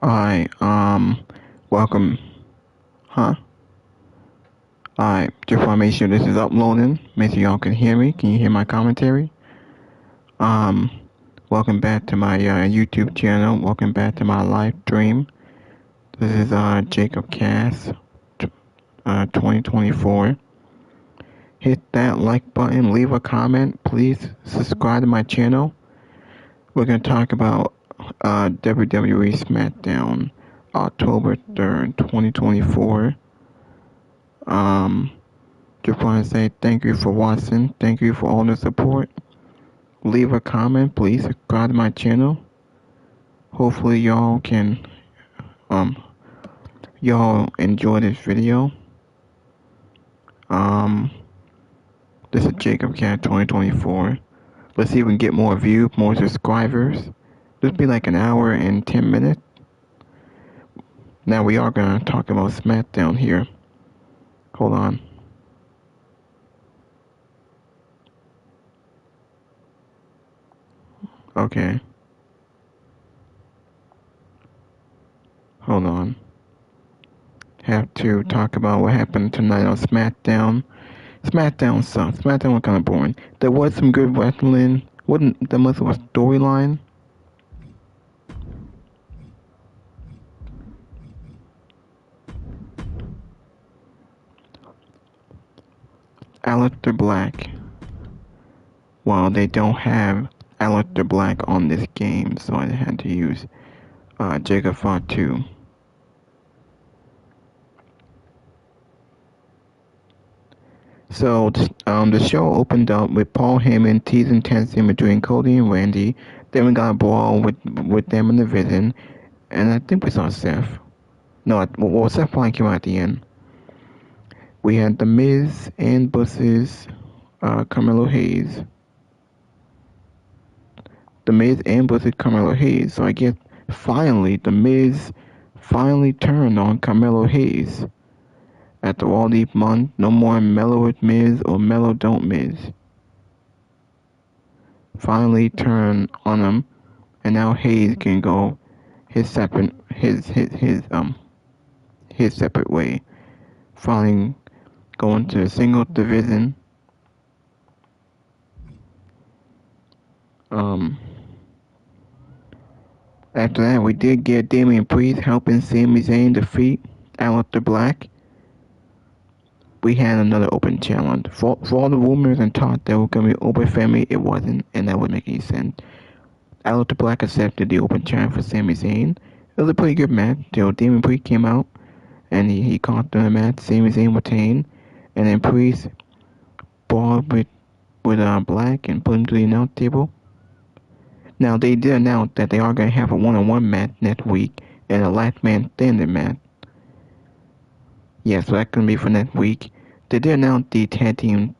Alright, welcome. Huh? Alright, just want to make sure this is uploading. Make sure y'all can hear me. Can you hear my commentary? Um, welcome back to my YouTube channel. Welcome back to my live stream. This is Jacob Cass, 2024. Hit that like button, leave a comment, please subscribe to my channel. We're gonna talk about WWE Smackdown, October 3rd, 2024. Um, just want to say thank you for watching. Thank you for all the support. Leave a comment, please. Subscribe to my channel. Hopefully um y'all enjoy this video. Um, this is Jacob Cat 2024. Let's see if we can get more views, more subscribers. This will be like an hour and 10 minutes. Now we are gonna talk about SmackDown here. Hold on. Okay. Hold on. Have to talk about what happened tonight on SmackDown. SmackDown sucked. SmackDown was kind of boring. There was some good wrestling. Wasn't there much of a storyline? Aleister Black. Well, they don't have Aleister Black on this game, so I had to use Jacob Fatu. So the show opened up with Paul Heyman teasing tension between Cody and Randy. Then we got a brawl with them in the division, and I think we saw Seth. No, well, Seth probably came out at the end. We had The Miz and versus Carmelo Hayes. The Miz and versus Carmelo Hayes. So I guess finally The Miz finally turned on Carmelo Hayes. After all these months, no more Mellow with Miz or Mellow don't Miz. Finally turned on him, and now Hayes can go his separate way. Finally going to a single division. After that, we did get Damian Priest helping Sami Zayn defeat Aleister Black. We had another open challenge. For all the rumors and talk that were going to be open family, it wasn't, and that wouldn't make any sense. Aleister Black accepted the open challenge for Sami Zayn. It was a pretty good match till Damian Priest came out, and he caught the match. Sami Zayn retained, and then Priest brawled with Black and put him to the announce table. Now, they did announce that they are going to have a one-on-one match next week and a last man standing match. Yeah, so that's going to be for next week. They did announce the tag team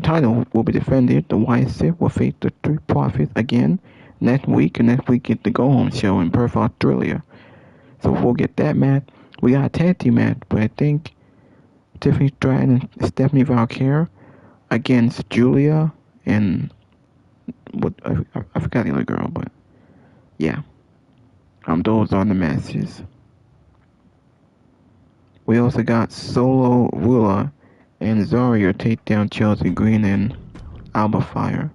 title will be defended. The White Sith will face the Street Profits again next week, and next week get the Go Home show in Perth, Australia. So we'll get that match. We got a tag team match, but I think Tiffany Stratton and Stephanie Valkyrie against Julia and what I forgot the other girl, but yeah. Those are the matches. We also got Solo Rula and Zarya take down Chelsea Green and Alba Fire.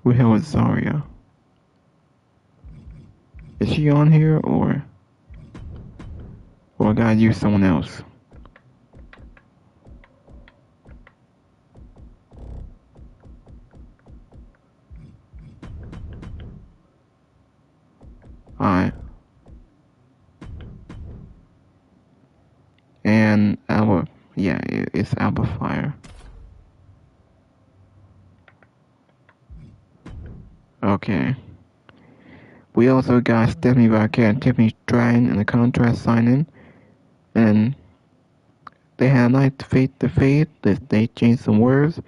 Who the hell is Zarya? Is she on here or I gotta use someone else? Alright. And Alba, yeah, it's Alba Fire. Okay. We also got Stephanie Valkyrie and Tiffany Stratton in the contract signing. And they had a nice face-to-face. They changed some words.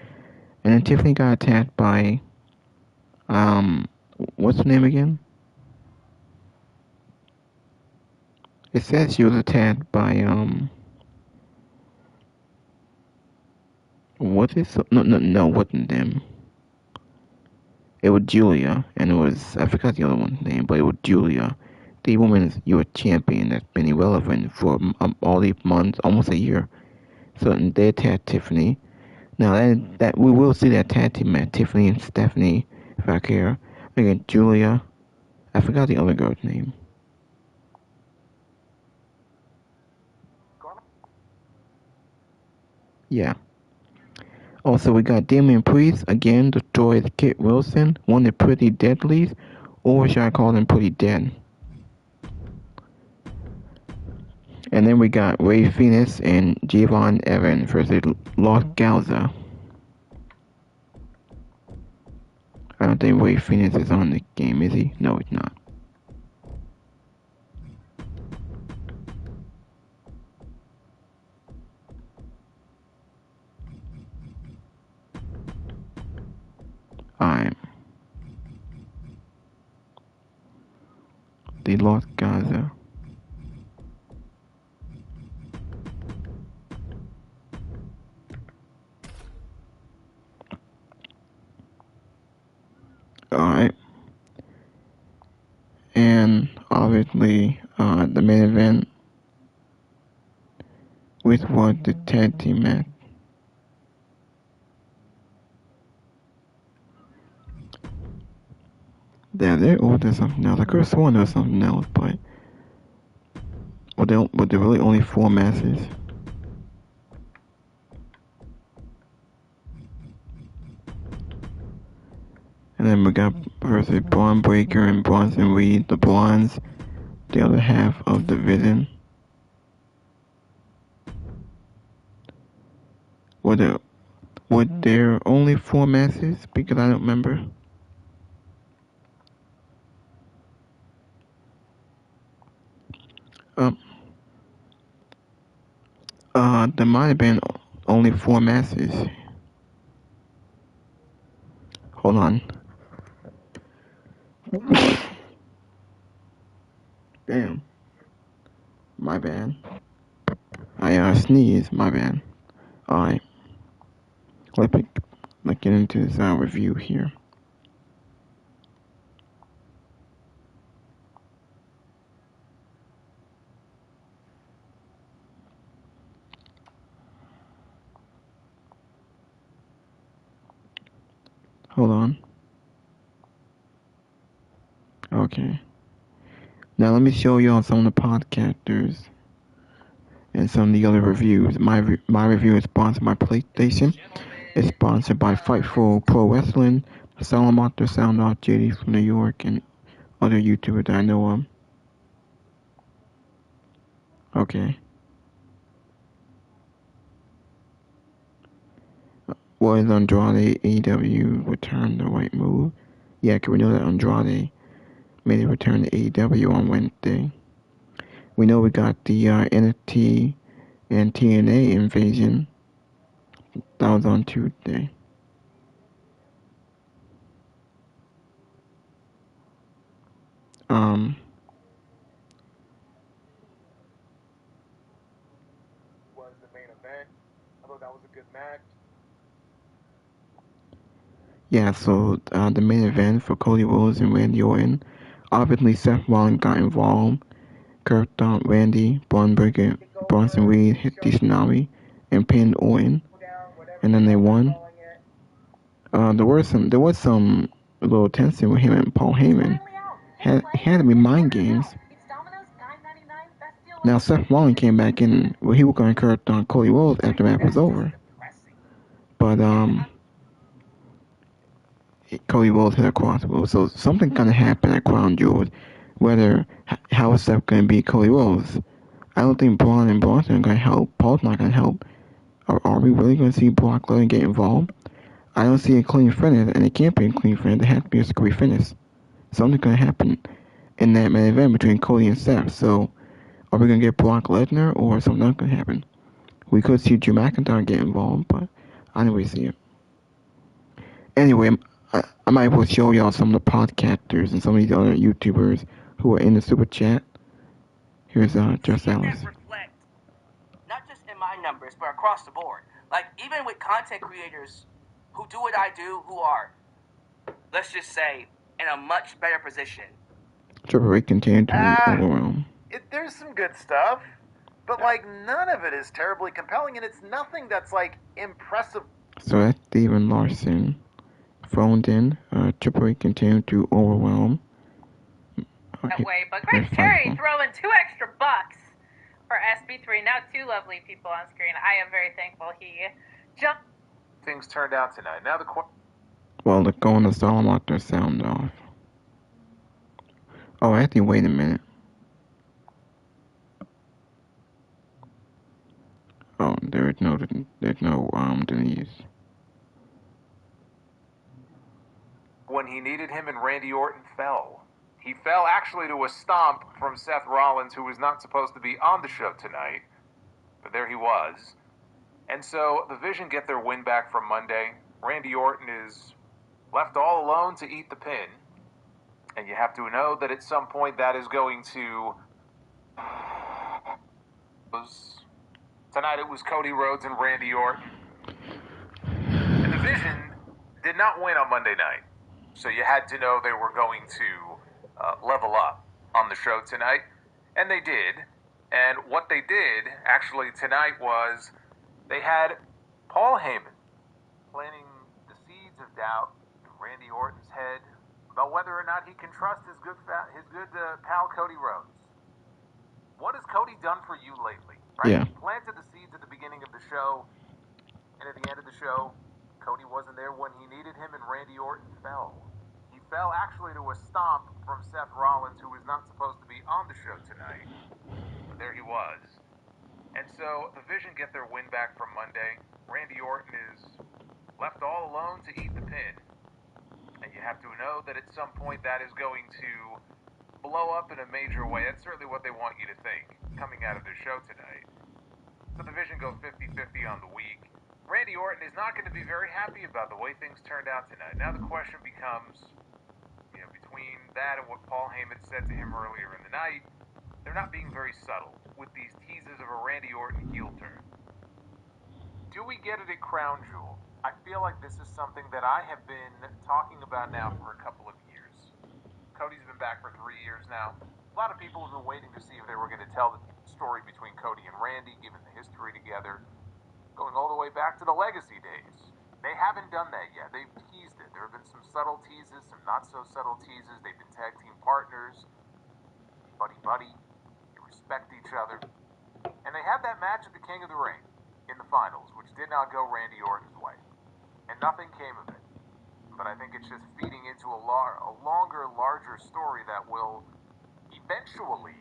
And then Tiffany got attacked by, what's her name again? It says she was attacked by, was it? No, it wasn't them. It was Julia, and it was, I forgot the other one's name, but it was Julia. The women's U.S. champion that's been irrelevant for all these months, almost a year. So they attacked Tiffany. Now that we will see that tag team match, Tiffany and Stephanie, if I care, against Julia. I forgot the other girl's name. Yeah. Also, we got Damian Priest again destroyed Kit Wilson, one of the pretty deadlies, or should I call them pretty dead? And then we got Ray Phoenix and Javon Evans versus Los Galza. I don't think Ray Phoenix is on the game, is he? No, he's not. Alright. They lost Gaza. Alright. And obviously, the main event, which was the tag team match. Yeah, there was something else. I could have sworn there was something else, but were there really only 4 matches? And then we got versus Braun Breaker and Bronson Reed, the Blondes, the other half of the division. Were there only 4 matches? Because I don't remember. There might have been only 4 matches. Hold on. Damn. My bad. I sneezed. My bad. Alright. Let's get into this review here. Hold on. Okay. Now let me show y'all some of the podcasters and some of the other reviews. My review is sponsored by PlayStation. It's sponsored by Fightful Pro Wrestling, Salamoto Sound Off, JD from New York, and other YouTubers that I know of. Okay. Was Andrade AEW return the right move? Yeah, cause we know that Andrade made a return to AEW on Wednesday. We know we got the NXT and TNA invasion. That was on Tuesday. Was the main event. I thought that was a good match. Yeah, so the main event for Cody Rhodes and Randy Orton. Obviously, Seth Rollins got involved. Kurt Thump, Randy, Braun Breaker, Bronson Reed hit the tsunami and pinned Orton, and then they won. There was some little tension with him and Paul Heyman. Had to be mind games. Now Seth Rollins came back in. Well, he was going to Kurt on Cody Rhodes after the match was over, but Cody Rhodes hit a crossbow. So something gonna happen at Crown Jewel. Whether how is Seth gonna beat Cody Rhodes? I don't think Braun and Bronson are gonna help. Paul's not gonna help. Are we really gonna see Brock Lesnar get involved? I don't see a clean finish, and it can't be a clean finish. There has to be a screwy finish. Something's gonna happen in that main event between Cody and Seth. So, are we gonna get Brock Lesnar, or something else gonna happen? We could see Drew McIntyre get involved, but I don't really see it. Anyway, I might as well show y'all some of the podcasters and some of these other YouTubers who are in the super chat. Here's Just Alice. Not just in my numbers, but across the board. Like, even with content creators who do what I do, who are, let's just say, in a much better position. Triple H continued to overwhelm. There's some good stuff, but, like, none of it is terribly compelling, and it's nothing that's, like, impressive. So as Steven Larson phoned in, Triple H continued to overwhelm. That way, but Greg Terry throwing $2 extra for SB3. Now 2 lovely people on screen. I am very thankful he jumped. Things turned out tonight. Now Well, they're going to lock their sound off. Oh, actually, wait a minute. Oh, there's no Denise. When he needed him and Randy Orton fell. He fell actually to a stomp from Seth Rollins, who was not supposed to be on the show tonight. But there he was. And so the Vision get their win back from Monday. Randy Orton is left all alone to eat the pin. And you have to know that at some point that is going to... Tonight it was Cody Rhodes and Randy Orton. And the Vision did not win on Monday night. So you had to know they were going to level up on the show tonight. And they did. And what they did, actually, tonight was they had Paul Heyman planting the seeds of doubt in Randy Orton's head about whether or not he can trust his good pal Cody Rhodes. What has Cody done for you lately? Right? Yeah. He planted the seeds at the beginning of the show, and at the end of the show, Cody wasn't there when he needed him, and Randy Orton fell. He fell actually to a stomp from Seth Rollins, who was not supposed to be on the show tonight. But there he was. And so the Vision get their win back from Monday. Randy Orton is left all alone to eat the pin. And you have to know that at some point that is going to blow up in a major way. That's certainly what they want you to think coming out of the show tonight. So the Vision go 50-50 on the week. Randy Orton is not going to be very happy about the way things turned out tonight. Now the question becomes, between that and what Paul Heyman said to him earlier in the night, they're not being very subtle with these teases of a Randy Orton heel turn. Do we get it at Crown Jewel? I feel like this is something that I have been talking about now for a couple of years. Cody's been back for 3 years now. A lot of people have been waiting to see if they were going to tell the story between Cody and Randy, given the history together, going all the way back to the Legacy days. They haven't done that yet. They've teased it. There have been some subtle teases, some not so subtle teases. They've been tag team partners, buddy. They respect each other. And they had that match at the King of the Ring in the finals, which did not go Randy Orton's way. And nothing came of it. But I think it's just feeding into a longer, larger story that will eventually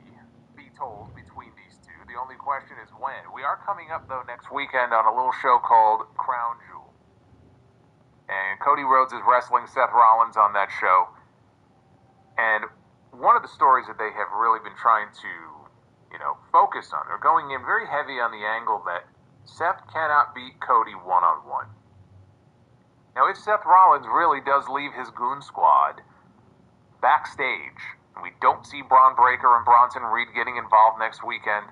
be told between these two. The only question is when. We are coming up, though, next weekend on a little show called Crown Jewel. And Cody Rhodes is wrestling Seth Rollins on that show. And one of the stories that they have really been trying to, focus on, they're going in very heavy on the angle that Seth cannot beat Cody one-on-one. Now, if Seth Rollins really does leave his goon squad backstage, and we don't see Braun Breaker and Bronson Reed getting involved next weekend,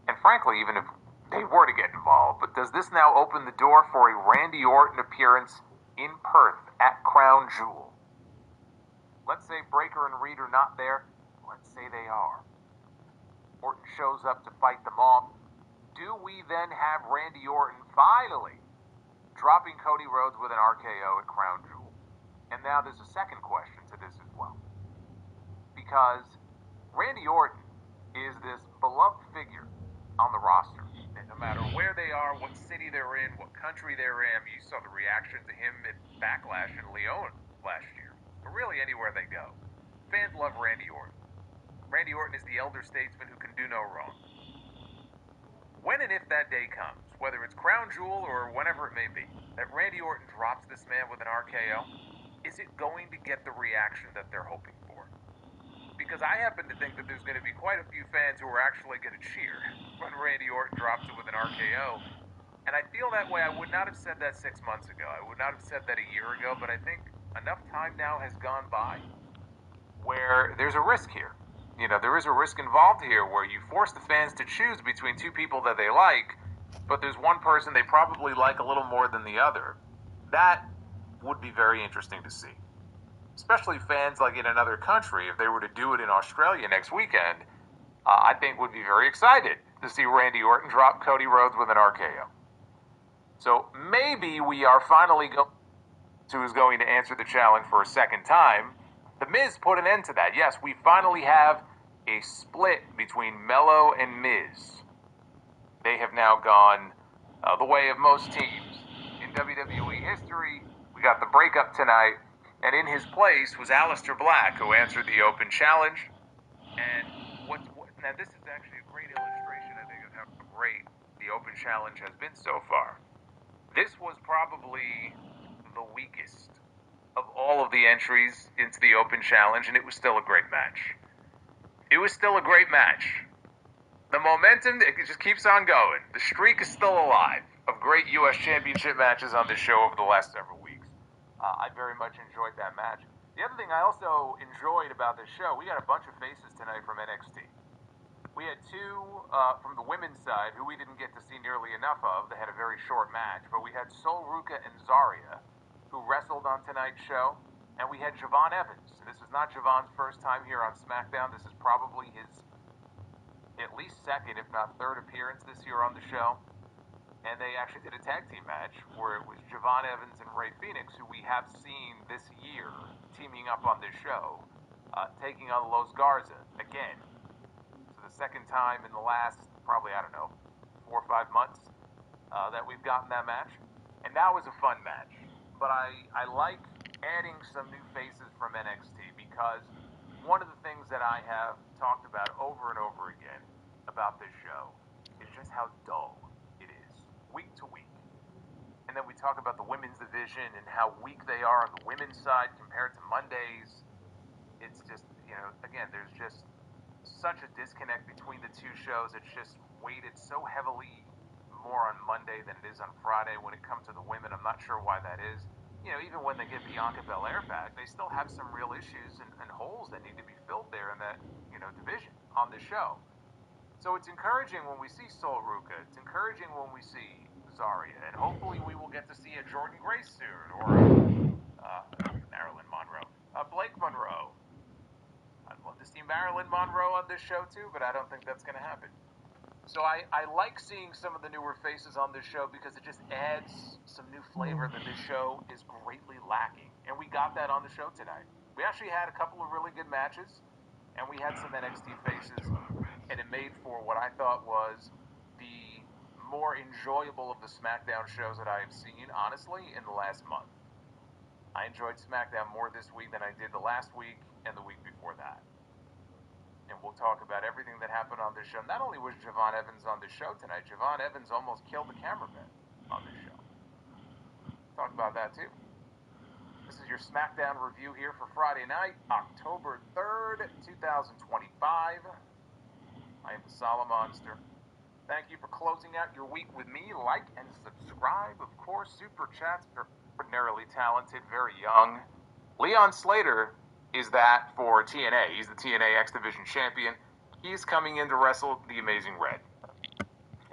and frankly, even if they were to get involved, but does this now open the door for a Randy Orton appearance in Perth at Crown Jewel? Let's say Breaker and Reed are not there. Let's say they are. Orton shows up to fight them off. Do we then have Randy Orton finally dropping Cody Rhodes with an RKO at Crown Jewel? And now there's a second question to this as well. Because Randy Orton is this beloved figure on the roster. And no matter where they are, what city they're in, what country they're in, you saw the reaction to him at Backlash in Lyon last year. But really anywhere they go. Fans love Randy Orton. Randy Orton is the elder statesman who can do no wrong. When and if that day comes, whether it's Crown Jewel or whenever it may be, that Randy Orton drops this man with an RKO, is it going to get the reaction that they're hoping for? Because I happen to think that there's going to be quite a few fans who are actually going to cheer when Randy Orton drops it with an RKO. And I feel that way. I would not have said that 6 months ago. I would not have said that a year ago, but I think enough time now has gone by where there's a risk here. There is a risk involved here where you force the fans to choose between two people that they like, but there's one person they probably like a little more than the other. That would be very interesting to see. Especially fans like in another country, if they were to do it in Australia next weekend, I think would be very excited to see Randy Orton drop Cody Rhodes with an RKO. So maybe we are finally who's going to answer the challenge for a second time. The Miz put an end to that. Yes, we finally have a split between Mello and Miz. They have now gone the way of most teams. In WWE history, we got the breakup tonight, and in his place was Aleister Black, who answered the open challenge. And now this is actually a great illustration, I think, of how great the open challenge has been so far. This was probably the weakest of all of the entries into the open challenge, and it was still a great match. It was still a great match. The momentum, it just keeps on going. The streak is still alive of great U.S. Championship matches on this show over the last several weeks. I very much enjoyed that match. The other thing I also enjoyed about this show, we got a bunch of faces tonight from NXT. We had two from the women's side who we didn't get to see nearly enough of. They had a very short match, but we had Sol Ruca and Zarya, who wrestled on tonight's show, and we had Javon Evans. And this is not Javon's first time here on SmackDown. This is probably his at least second, if not third appearance this year on the show. And they actually did a tag team match where it was Javon Evans and Rey Fenix, who we have seen this year teaming up on this show, taking on Los Garza again. So the second time in the last, probably, 4 or 5 months that we've gotten that match. And that was a fun match. But I like adding some new faces from NXT because one of the things that I have talked about over and over again about this show is just how dull it is, week to week. And then we talk about the women's division and how weak they are on the women's side compared to Mondays. It's just, again, there's just such a disconnect between the two shows. It's just weighted so heavily more on Monday than it is on Friday when it comes to the women. I'm not sure why that is. Even when they get Bianca Belair back, they still have some real issues and holes that need to be filled there in that, division on the show. So it's encouraging when we see Sol Ruca. It's encouraging when we see Zarya. And hopefully we will get to see a Jordan Grace soon, or Marilyn Monroe. Blake Monroe. I'd love to see Marilyn Monroe on this show too, but I don't think that's going to happen. So I like seeing some of the newer faces on this show because it just adds some new flavor that this show is greatly lacking. And we got that on the show tonight. We actually had a couple of really good matches, and we had some NXT faces, and it made for what I thought was the more enjoyable of the SmackDown shows that I have seen, honestly, in the last month. I enjoyed SmackDown more this week than I did the last week and the week before that. And we'll talk about everything that happened on this show. Not only was Javon Evans on the show tonight, Javon Evans almost killed the cameraman on this show. Talk about that too. This is your SmackDown review here for Friday night, October 3rd, 2025. I am the Solomonster. Thank you for closing out your week with me. Like and subscribe. Of course, Super Chats are ordinarily talented, very young. Leon Slater is that for TNA. He's the TNA X Division champion. He's coming in to wrestle the Amazing Red.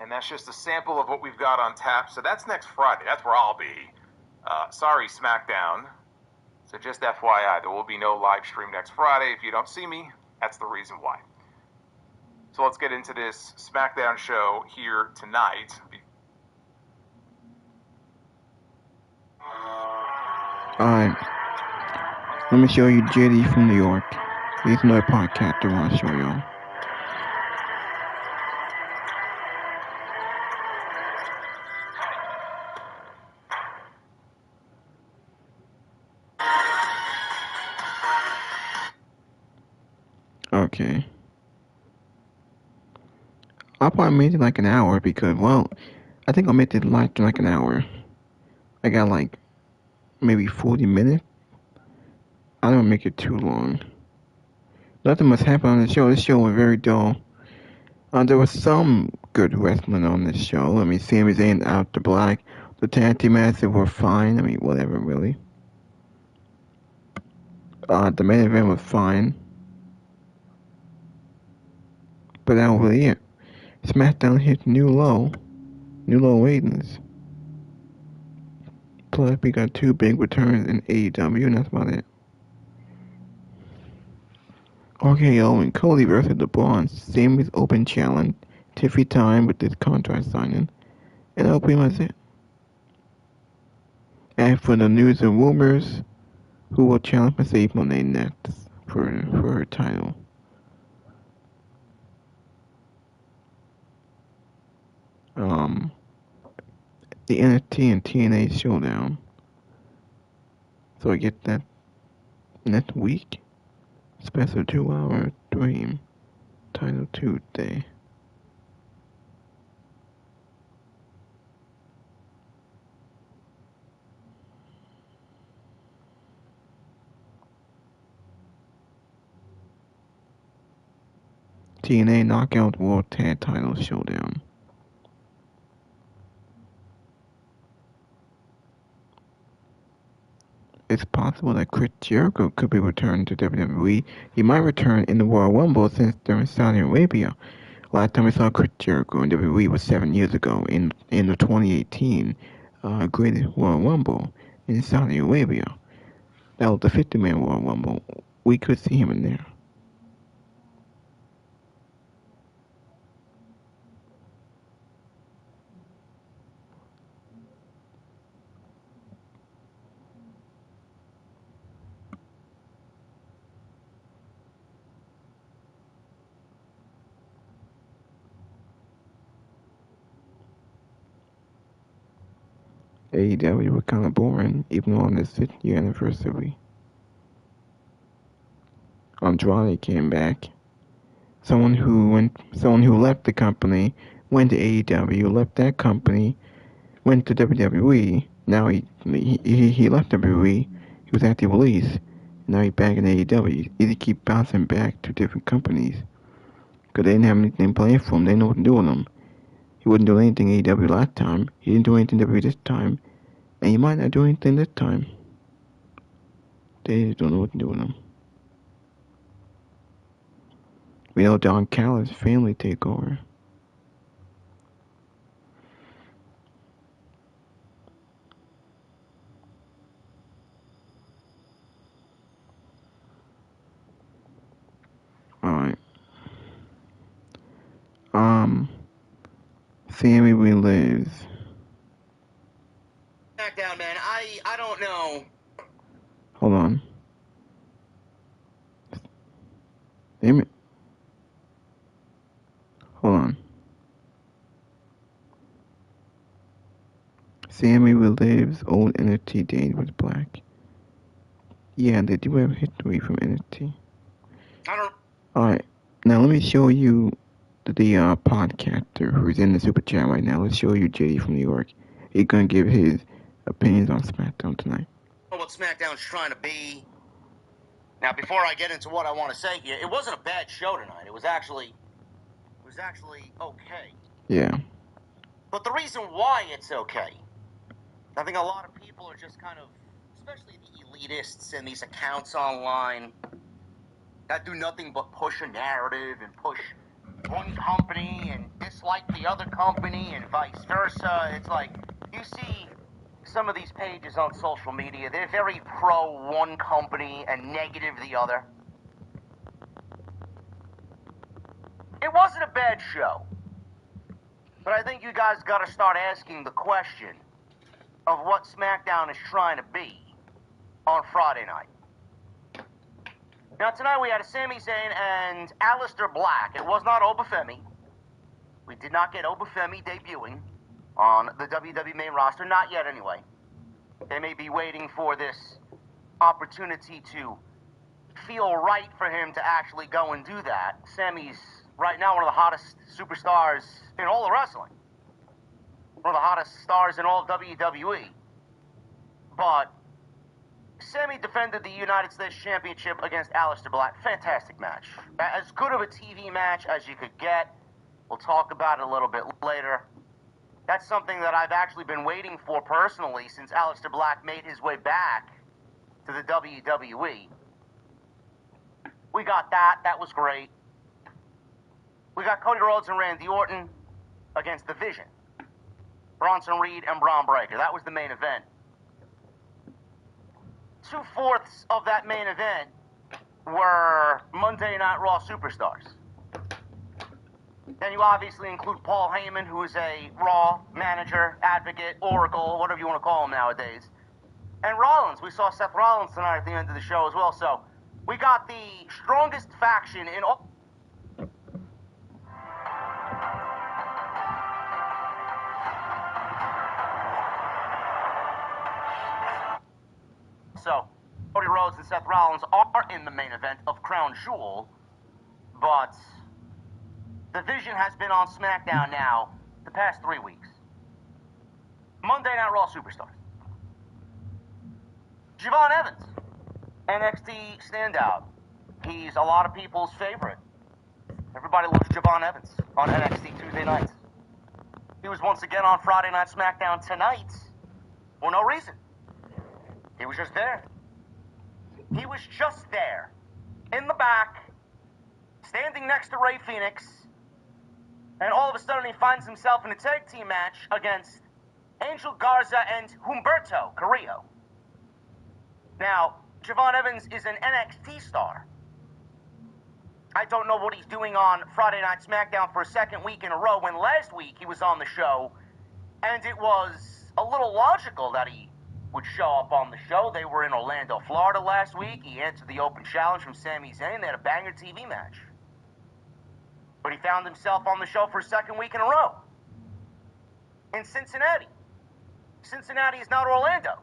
And that's just a sample of what we've got on tap. So that's next Friday. That's where I'll be. Sorry, SmackDown. So just FYI, there will be no live stream next Friday. If you don't see me, that's the reason why. So let's get into this SmackDown show here tonight. Alright. Let me show you JD from New York. He's another podcaster I want to show y'all. Okay. I'll probably make it like an hour because, I think I'll make it live to like an hour. I got like maybe 40 minutes. I don't make it too long. Nothing much happened on the show. This show was very dull. There was some good wrestling on this show. Sami Zayn out to Black. The tag team matches were fine. Whatever, really. The main event was fine. But that was really it. SmackDown hit new low. new low ratings. Plus, we got 2 big returns in AEW, and that's about it. RKO and Cody versus the Braun Sammy's Open Challenge. Tiffy time with this contract signing. And that'll pretty much it. And for the news and rumors, who will challenge Mercedes Moné next for her title? The NXT and TNA showdown. So I get that next week. Special 2-hour Dream Title Tuesday. TNA Knockout World Tag Title Showdown. It's possible that Chris Jericho could be returned to WWE. He might return in the Royal Rumble since they're in Saudi Arabia. Last time we saw Chris Jericho in WWE was 7 years ago in the 2018 Greatest Royal Rumble in Saudi Arabia. That was the 50-man Royal Rumble. We could see him in there. AEW was kind of boring, even on the 6th year anniversary. Andrade came back. Someone who left the company, went to AEW, left that company, went to WWE. Now he left WWE. He was at the release. Now he's back in AEW. He keep bouncing back to different companies because they didn't have anything planned for him. They didn't know what to do with him. He wouldn't do anything AEW last time. He didn't do anything WWE this time, and he might not do anything this time. They just don't know what to do with him. We know Don Callis' family takeover. Alright. Sammy relives. Smackdown, man, I don't know. Hold on. Damn it. Hold on. Sammy relives old NXT days with Black. Yeah, they do have history from NXT. I don't. Alright, now let me show you the podcaster who's in the super chat right now. Let's show you JD from New York. He's gonna give his opinions on SmackDown tonight. What SmackDown's trying to be. Now, before I get into what I want to say here, it wasn't a bad show tonight. It was actually okay. Yeah. But the reason why it's okay, I think a lot of people are just kind of, especially the elitists and these accounts online that do nothing but push a narrative and push one company and dislike the other company and vice versa. It's like, you see some of these pages on social media, they're very pro one company and negative the other. It wasn't a bad show. But I think you guys got to start asking the question of what SmackDown is trying to be on Friday night. Now, tonight we had a Sami Zayn and Aleister Black. It was not Obafemi. We did not get Obafemi debuting on the WWE main roster. Not yet, anyway. They may be waiting for this opportunity to feel right for him to actually go and do that. Sami's right now one of the hottest superstars in all of wrestling. One of the hottest stars in all of WWE. But Sami defended the United States Championship against Aleister Black. Fantastic match. As good of a TV match as you could get. We'll talk about it a little bit later. That's something that I've actually been waiting for personally since Aleister Black made his way back to the WWE. We got that. That was great. We got Cody Rhodes and Randy Orton against The Vision. Bronson Reed and Braun Breaker. That was the main event. 2/4 of that main event were Monday Night Raw superstars. Then you obviously include Paul Heyman, who is a Raw manager, advocate, oracle, whatever you want to call him nowadays. And Rollins. We saw Seth Rollins tonight at the end of the show as well. So we got the strongest faction in all. So, Cody Rhodes and Seth Rollins are in the main event of Crown Jewel, but the vision has been on SmackDown now the past 3 weeks. Monday Night Raw superstars. Javon Evans, NXT standout. He's a lot of people's favorite. Everybody loves Javon Evans on NXT Tuesday nights. He was once again on Friday Night SmackDown tonight for no reason. He was just there. He was just there. In the back, standing next to Rey Fenix, and all of a sudden he finds himself in a tag team match against Angel Garza and Humberto Carrillo. Now, Javon Evans is an NXT star. I don't know what he's doing on Friday Night SmackDown for a second week in a row when last week he was on the show, and it was a little logical that he would show up on the show. They were in Orlando, Florida last week. He answered the open challenge from Sami Zayn. They had a banger TV match. But he found himself on the show for a second week in a row. In Cincinnati. Cincinnati is not Orlando.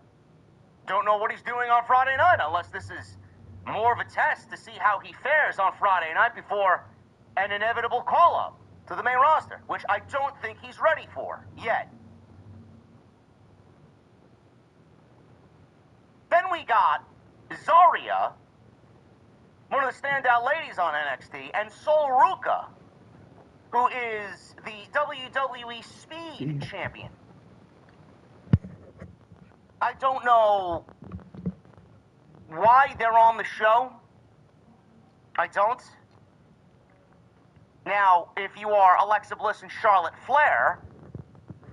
Don't know what he's doing on Friday night unless this is more of a test to see how he fares on Friday night before an inevitable call-up to the main roster, which I don't think he's ready for yet. Then we got Zarya, one of the standout ladies on NXT, and Sol Ruka, who is the WWE Speed Champion. I don't know why they're on the show. I don't. Now, if you are Alexa Bliss and Charlotte Flair,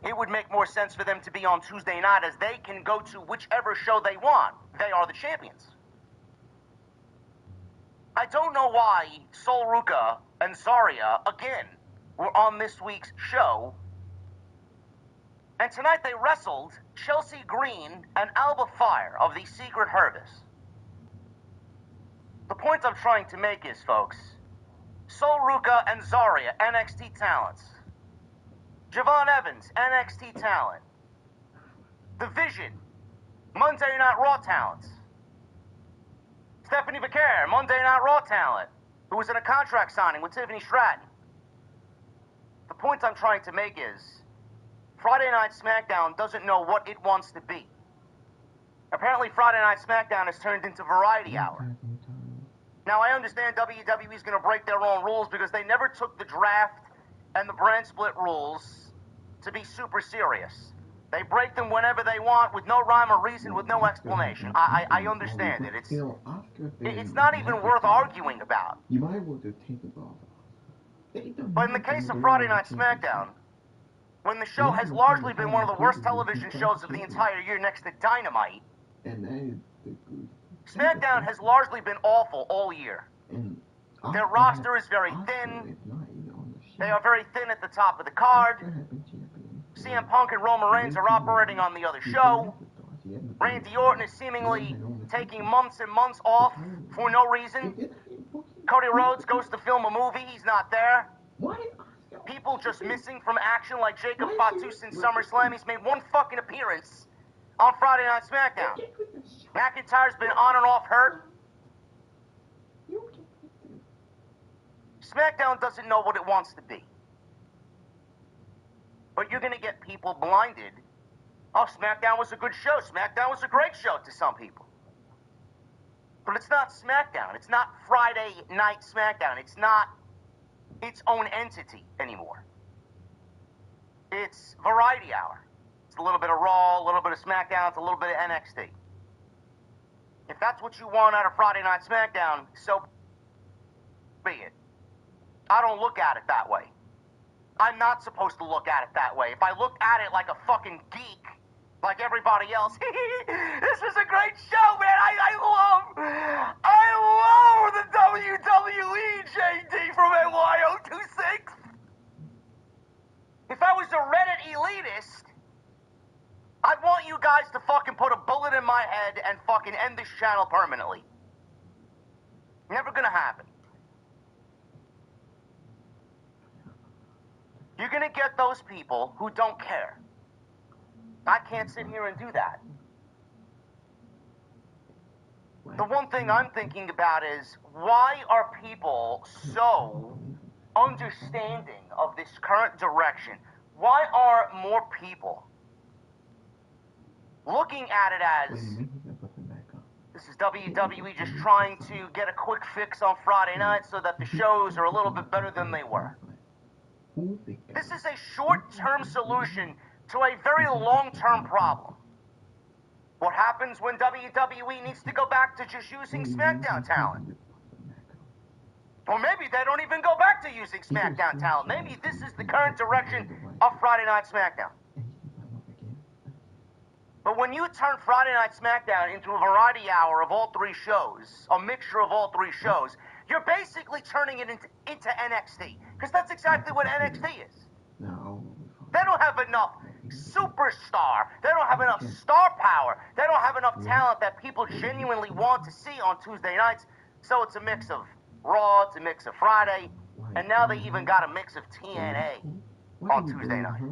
it would make more sense for them to be on Tuesday night as they can go to whichever show they want. They are the champions. I don't know why Sol Ruka and Zarya, again, were on this week's show. And tonight they wrestled Chelsea Green and Alba Fire of the Secret Service. The point I'm trying to make is, folks, Sol Ruka and Zarya, NXT talents. Javon Evans, NXT talent. The Vision, Monday Night Raw talents. Stephanie Vaquer, Monday Night Raw talent, who was in a contract signing with Tiffany Stratton. The point I'm trying to make is, Friday Night SmackDown doesn't know what it wants to be. Apparently Friday Night SmackDown has turned into Variety Hour. Now I understand WWE is going to break their own rules because they never took the draft and the brand split rules to be super serious. They break them whenever they want with no rhyme or reason, with no explanation. I understand it. It's not even worth arguing about. You might want to take it off. But in the case of Friday Night SmackDown, when the show has largely been one of the worst television shows of the entire year next to Dynamite, SmackDown has largely been awful all year. Their roster is very thin. They are very thin at the top of the card. CM Punk and Roman Reigns are operating on the other show. Randy Orton is seemingly taking months and months off for no reason. Cody Rhodes goes to film a movie, he's not there. People just missing from action like Jacob Fatu since SummerSlam. He's made one fucking appearance on Friday Night SmackDown. McIntyre's been on and off hurt. SmackDown doesn't know what it wants to be. But you're going to get people blinded. Oh, SmackDown was a good show. SmackDown was a great show to some people. But it's not SmackDown. It's not Friday Night SmackDown. It's not its own entity anymore. It's Variety Hour. It's a little bit of Raw, a little bit of SmackDown, it's a little bit of NXT. If that's what you want out of Friday Night SmackDown, so be it. I don't look at it that way. I'm not supposed to look at it that way. If I looked at it like a fucking geek, like everybody else, this was a great show, man. I love the WWE, JD from NY026. If I was a Reddit elitist, I'd want you guys to fucking put a bullet in my head and fucking end this channel permanently. Never gonna happen. You're gonna get those people who don't care. I can't sit here and do that. The one thing I'm thinking about is, why are people so understanding of this current direction? Why are more people looking at it as, this is WWE just trying to get a quick fix on Friday night so that the shows are a little bit better than they were? This is a short-term solution to a very long-term problem. What happens when WWE needs to go back to just using Smackdown talent? Or maybe they don't even go back to using Smackdown talent. Maybe this is the current direction of Friday Night Smackdown. But when you turn Friday Night Smackdown into a variety hour of all three shows, a mixture of all three shows, you're basically turning it into NXT. Because that's exactly what NXT is. They don't have enough superstar. They don't have enough star power. They don't have enough talent that people genuinely want to see on Tuesday nights. So it's a mix of Raw, it's a mix of Friday, and now they even got a mix of TNA on Tuesday night.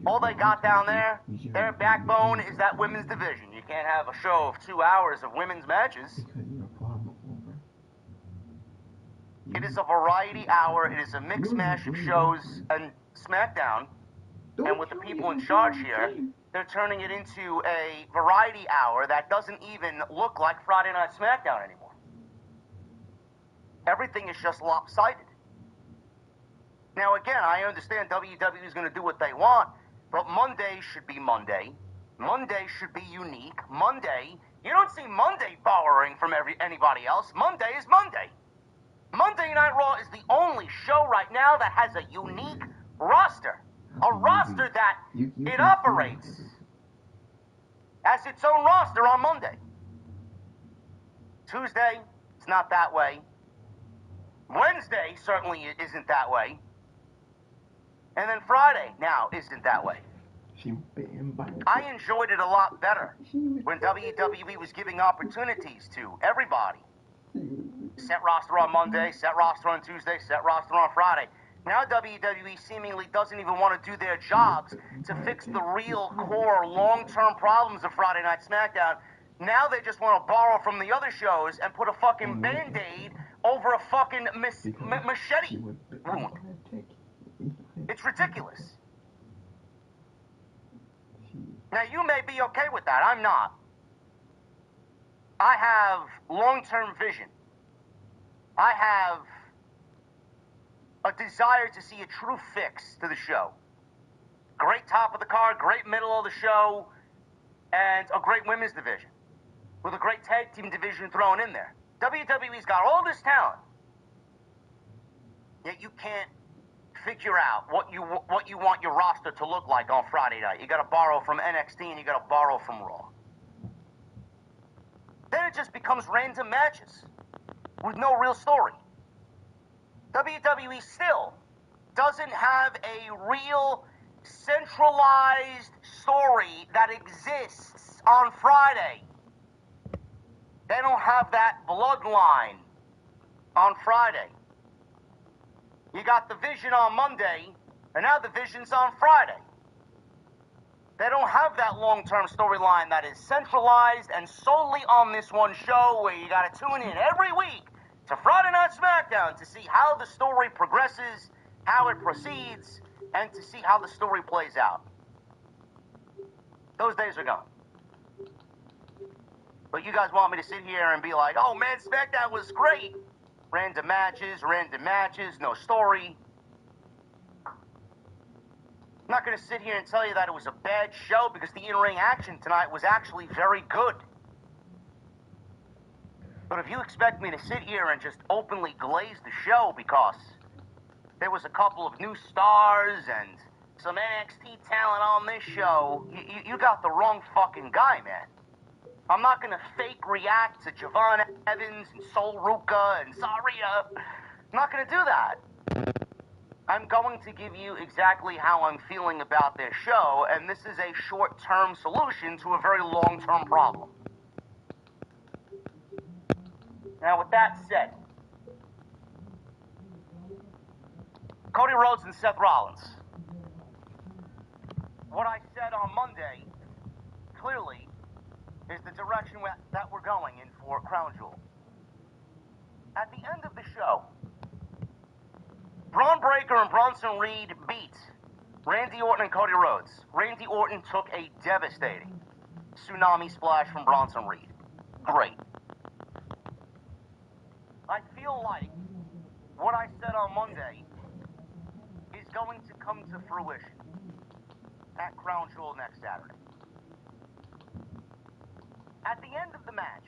All they got down there, their backbone is that women's division. You can't have a show of 2 hours of women's matches. It is a variety hour. It is a mixed mash of shows, and SmackDown, and with the people in charge here, they're turning it into a variety hour that doesn't even look like Friday Night SmackDown anymore. Everything is just lopsided. Now again, I understand WWE is going to do what they want, but Monday should be Monday. Monday should be unique. Monday, you don't see Monday borrowing from anybody else. Monday is Monday. Monday Night Raw is the only show right now that has a unique roster. A roster that it operates as its own roster on Monday. Tuesday, it's not that way. Wednesday certainly isn't that way. And then Friday now isn't that way. I enjoyed it a lot better when WWE was giving opportunities to everybody. Set roster on Monday, set roster on Tuesday, set roster on Friday. Now WWE seemingly doesn't even want to do their jobs to fix the real core long-term problems of Friday Night SmackDown. Now they just want to borrow from the other shows and put a fucking Band-Aid over a fucking machete wound. It's ridiculous. Now you may be okay with that. I'm not. I have long-term vision. I have a desire to see a true fix to the show. Great top of the card, great middle of the show, and a great women's division with a great tag team division thrown in there. WWE's got all this talent, yet you can't figure out what you want your roster to look like on Friday night. You got to borrow from NXT and you got to borrow from Raw. Then it just becomes random matches with no real story. WWE still doesn't have a real centralized story that exists on Friday. They don't have that bloodline on Friday. You got the Vision on Monday, and now the Vision's on Friday. They don't have that long-term storyline that is centralized and solely on this one show where you got to tune in every week to Friday Night SmackDown to see how the story progresses, how it proceeds, and to see how the story plays out. Those days are gone. But you guys want me to sit here and be like, oh man, SmackDown was great. Random matches, no story. I'm not going to sit here and tell you that it was a bad show because the in-ring action tonight was actually very good. But if you expect me to sit here and just openly glaze the show because there was a couple of new stars and some NXT talent on this show, you got the wrong fucking guy, man. I'm not gonna fake react to Javon Evans and Sol Ruka and Saria. I'm not gonna do that. I'm going to give you exactly how I'm feeling about this show, and this is a short-term solution to a very long-term problem. Now, with that said, Cody Rhodes and Seth Rollins. What I said on Monday, clearly, is the direction that we're going in for Crown Jewel. At the end of the show, Braun Breaker and Bronson Reed beat Randy Orton and Cody Rhodes. Randy Orton took a devastating tsunami splash from Bronson Reed. Great. I feel like what I said on Monday is going to come to fruition at Crown Jewel next Saturday. At the end of the match,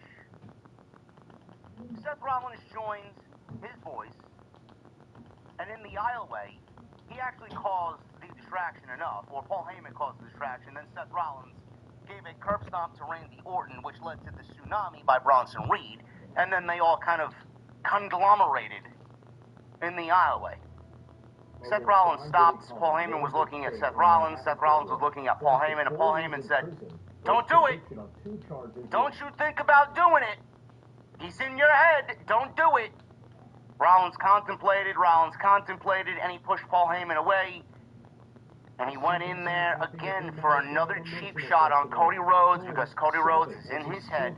Seth Rollins joins his boys, and in the aisleway, he actually caused the distraction enough, or Paul Heyman caused the distraction, then Seth Rollins gave a curb stomp to Randy Orton, which led to the tsunami by Bronson Reed, and then they all kind of conglomerated in the aisleway. Seth Rollins stopped. Paul Heyman was looking at Seth Rollins. Seth Rollins was looking at Paul Heyman, and Paul Heyman said, "Don't do it. Don't you think about doing it. He's in your head. Don't do it." Rollins contemplated, and he pushed Paul Heyman away. And he went in there again for another cheap shot on Cody Rhodes, because Cody Rhodes is in his head.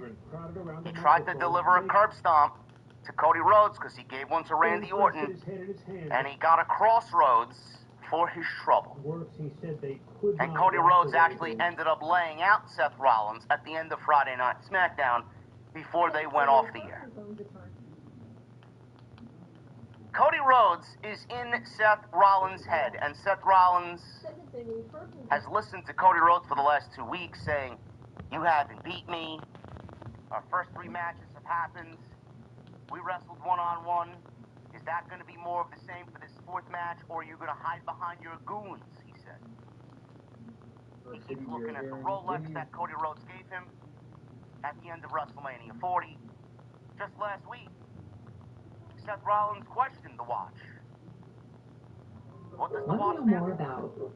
He tried to deliver a curb stomp to Cody Rhodes because he gave one to Randy Orton, and he got a crossroads for his trouble. And Cody Rhodes actually ended up laying out Seth Rollins at the end of Friday Night Smackdown before they went off the air. Cody Rhodes is in Seth Rollins' head, and Seth Rollins has listened to Cody Rhodes for the last 2 weeks saying, "You haven't beat me. Our first 3 matches have happened. We wrestled one-on-one. Is that going to be more of the same for this 4th match, or are you going to hide behind your goons?" he said. He keeps looking at the Rolex that Cody Rhodes gave him at the end of WrestleMania 40. Just last week, Seth Rollins questioned the watch. What does the watch stand for?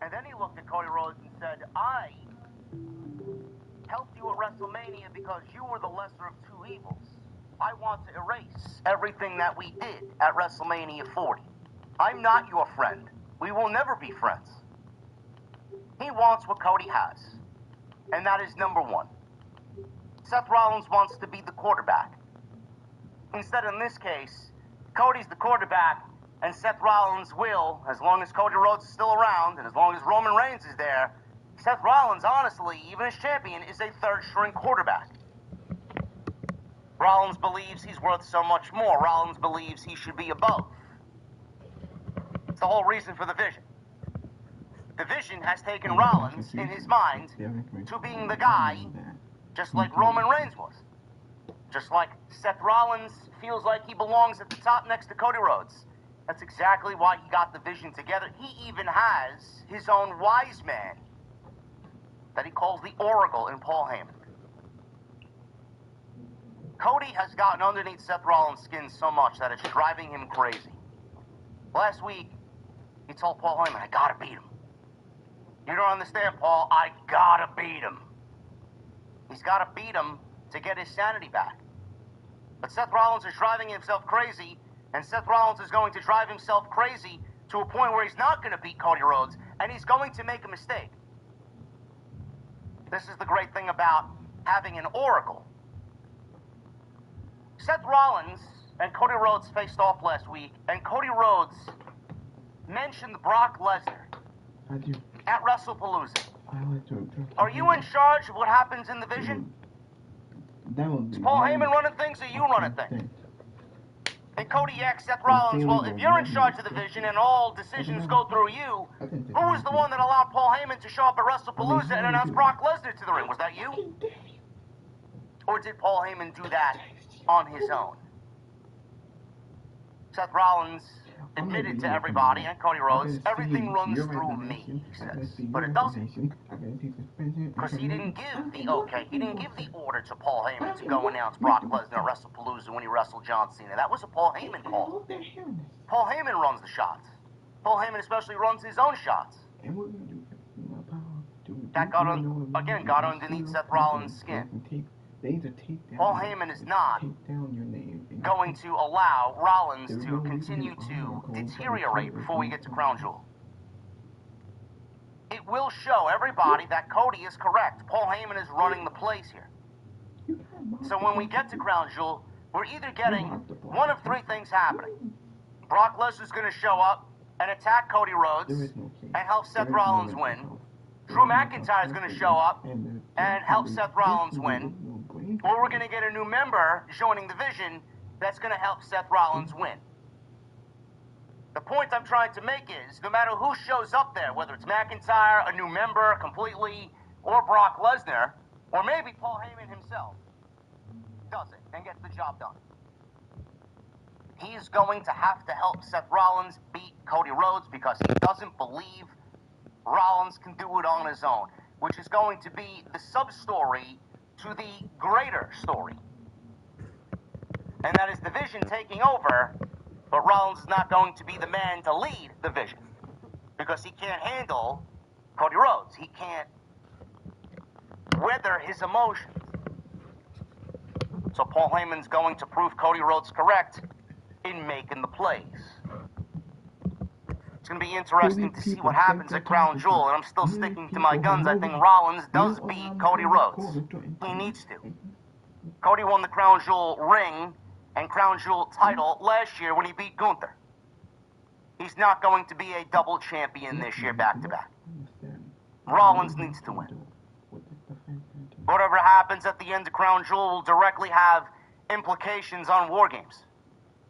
And then he looked at Cody Rhodes and said, "I helped you at WrestleMania because you were the lesser of 2 evils. I want to erase everything that we did at WrestleMania 40. I'm not your friend. We will never be friends." He wants what Cody has, and that is number 1. Seth Rollins wants to be the quarterback. Instead, in this case, Cody's the quarterback, and Seth Rollins will, as long as Cody Rhodes is still around, and as long as Roman Reigns is there, Seth Rollins, honestly, even as champion, is a 3rd-string quarterback. Rollins believes he's worth so much more. Rollins believes he should be above. It's the whole reason for the Vision. The Vision has taken Rollins, in his mind, to being the guy, just like Roman Reigns was. Just like Seth Rollins feels like he belongs at the top next to Cody Rhodes. That's exactly why he got the Vision together. He even has his own wise man that he calls the Oracle in Paul Heyman. Cody has gotten underneath Seth Rollins' skin so much that it's driving him crazy. Last week, he told Paul Heyman, "I gotta beat him." "You don't understand, Paul. I gotta beat him." He's gotta beat him to get his sanity back. But Seth Rollins is driving himself crazy, and Seth Rollins is going to drive himself crazy to a point where he's not going to beat Cody Rhodes, and he's going to make a mistake. This is the great thing about having an oracle. Seth Rollins and Cody Rhodes faced off last week, and Cody Rhodes mentioned Brock Lesnar at WrestlePalooza. Are you in charge of what happens in the Vision? Is Paul Heyman running things, or you running things? And Cody asked Seth Rollins, "Well, if you're in charge of the Vision and all decisions go through you, who was the one that allowed Paul Heyman to show up at WrestlePalooza and announce Brock Lesnar to the ring? Was that you? Or did Paul Heyman do that on his own?" Seth Rollins admitted to everybody and Cody Rhodes, everything runs through me, he says. But it doesn't. Because he didn't give the okay. He didn't give the order to Paul Heyman to go announce Brock Lesnar at WrestlePalooza when he wrestled John Cena. That was a Paul Heyman call. Paul Heyman runs the shots. Paul Heyman especially runs his own shots. That got underneath Seth Rollins' skin. Paul Heyman is not going to allow Rollins to continue to deteriorate before we get to Crown Jewel. It will show everybody that Cody is correct. Paul Heyman is running the place here. So when we get to Crown Jewel, we're either getting one of three things happening. Brock Lesnar's going to show up and attack Cody Rhodes and help Seth Rollins win. Drew McIntyre is going to show up and help Seth Rollins win. Or we're going to get a new member joining the Vision that's going to help Seth Rollins win. The point I'm trying to make is, no matter who shows up there, whether it's McIntyre, a new member completely, or Brock Lesnar, or maybe Paul Heyman himself, does it and gets the job done. He's going to have to help Seth Rollins beat Cody Rhodes because he doesn't believe Rollins can do it on his own, which is going to be the sub-story to the greater story. And that is the Vision taking over, but Rollins is not going to be the man to lead the Vision because he can't handle Cody Rhodes. He can't weather his emotions. So Paul Heyman's going to prove Cody Rhodes correct in making the plays. It's going to be interesting to see what happens at Crown Jewel, and I'm still sticking to my guns. I think Rollins does beat Cody Rhodes. He needs to. Cody won the Crown Jewel ring and Crown Jewel title last year when he beat Gunther. He's not going to be a double champion this year back-to-back. Rollins needs to win. Whatever happens at the end of Crown Jewel will directly have implications on War Games,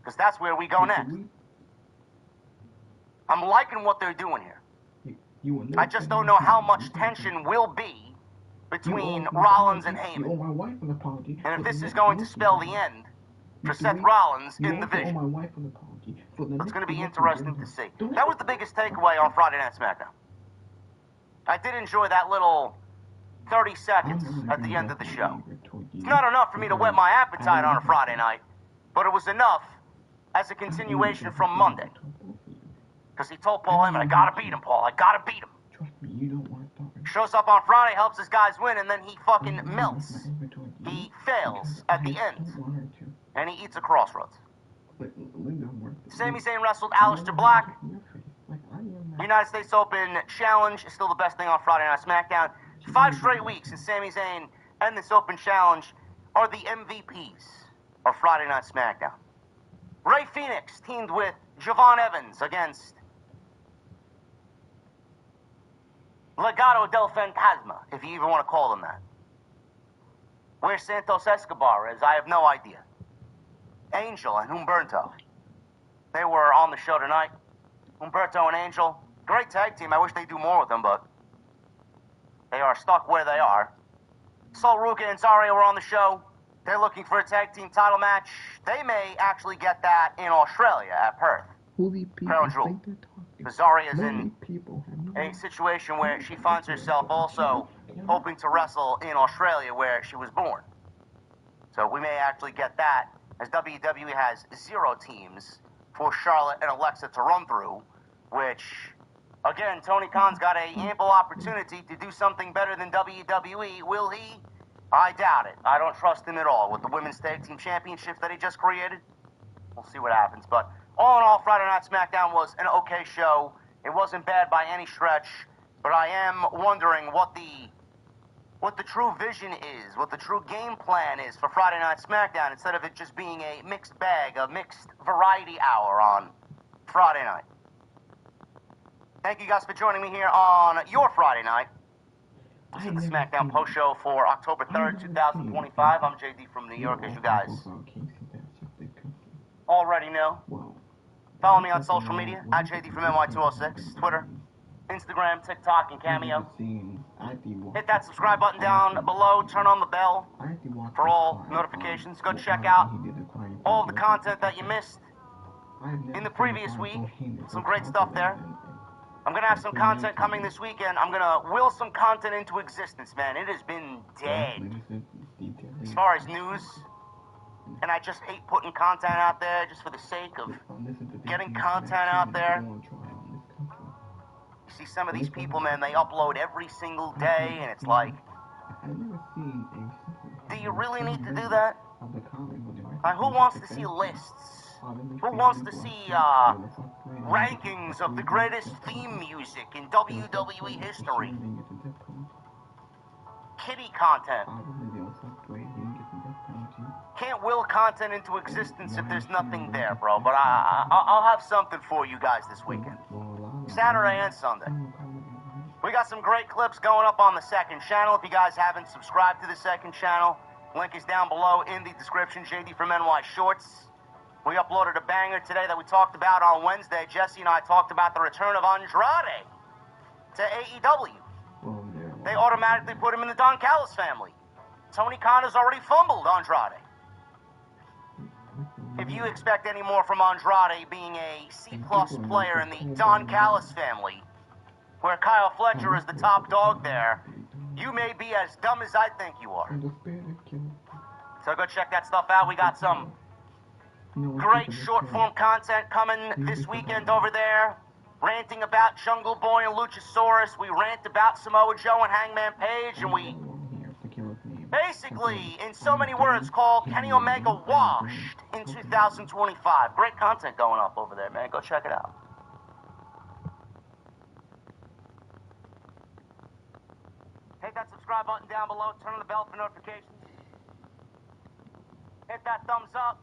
because that's where we go next. I'm liking what they're doing here. I just don't know how much tension will be between Rollins and Heyman. And if this is going to spell the end for Seth Rollins in the Vision. It's going to be interesting to see. That was the biggest takeaway on Friday Night SmackDown. I did enjoy that little 30 seconds at the end of the show. It's not enough for me to whet my appetite on a Friday night, but it was enough as a continuation from Monday. Because he told Paul Heyman, I gotta beat him, Paul. I gotta beat him. Shows up on Friday, helps his guys win, and then he fucking melts. He fails at the end. And he eats a crossroads. Sami Zayn wrestled Aleister Black. United States Open Challenge is still the best thing on Friday Night SmackDown. 5 straight weeks since Sami Zayn and this Open Challenge are the MVPs of Friday Night SmackDown. Rey Fenix teamed with Javon Evans against Legado del Fantasma, if you even want to call them that. Where Santos Escobar is, I have no idea. Angel and Humberto. They were on the show tonight. Humberto and Angel, great tag team. I wish they'd do more with them, but they are stuck where they are. Sol Ruca and Zarya were on the show. They're looking for a tag team title match. They may actually get that in Australia at Perth. Crown Jewel. Zarya is in a situation where she finds herself also hoping to wrestle in Australia where she was born. So we may actually get that, as WWE has 0 teams for Charlotte and Alexa to run through, which, again, Tony Khan's got an ample opportunity to do something better than WWE. Will he? I doubt it. I don't trust him at all with the Women's Tag Team Championship that he just created. We'll see what happens. But all in all, Friday Night SmackDown was an okay show. It wasn't bad by any stretch, but I am wondering what the true vision is, what the true game plan is for Friday Night SmackDown, instead of it just being a mixed bag, a mixed variety hour on Friday night. Thank you guys for joining me here on your Friday night. This is the SmackDown post show for October 3rd, 2025. I'm JD from New York, as you guys already know. Follow me on social media, at JD from NY206, Twitter, Instagram, TikTok, and Cameo. Hit that subscribe button down below, turn on the bell for all notifications. Go check out all of the content that you missed in the previous week. Some great stuff there. I'm going to have some content coming this weekend. I'm going to will some content into existence, man. It has been dead as far as news. And I just hate putting content out there just for the sake of getting content out there. You see some of these people, man, they upload every single day, and it's like, do you really need to do that? Who wants to see lists? Who wants to see rankings of the greatest theme music in WWE history? Kitty content. Can't will content into existence if there's nothing there, bro. But I'll have something for you guys this weekend. Saturday and Sunday. We got some great clips going up on the second channel. If you guys haven't subscribed to the second channel, link is down below in the description. JD from NY Shorts. We uploaded a banger today that we talked about on Wednesday. Jesse and I talked about the return of Andrade to AEW. They automatically put him in the Don Callis family. Tony Khan has already fumbled Andrade. If you expect any more from Andrade being a C-plus player in the Don Callis family, where Kyle Fletcher is the top dog there, you may be as dumb as I think you are. So go check that stuff out. We got some great short-form content coming this weekend over there. Ranting about Jungle Boy and Luchasaurus. We rant about Samoa Joe and Hangman Page, and we basically, in so many words, call Kenny Omega washed in 2025. Great content going up over there, man. Go check it out. Hit that subscribe button down below. Turn on the bell for notifications. Hit that thumbs up.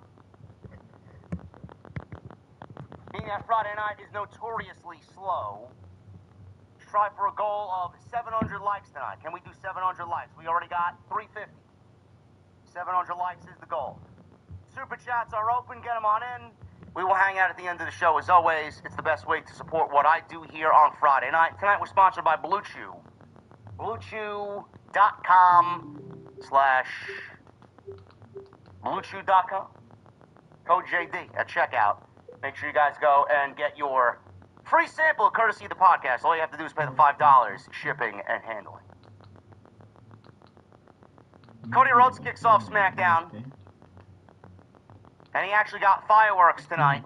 Being that Friday night is notoriously slow, try for a goal of 700 likes tonight. Can we do 700 likes? We already got 350. 700 likes is the goal. Super chats are open. Get them on in. We will hang out at the end of the show. As always, it's the best way to support what I do here on Friday night. Tonight we're sponsored by Blue Chew. BlueChew.com/BlueChew.com. Code JD at checkout. Make sure you guys go and get your free sample courtesy of the podcast. All you have to do is pay the $5 shipping and handling. Cody Rhodes kicks off Smackdown. And he actually got fireworks tonight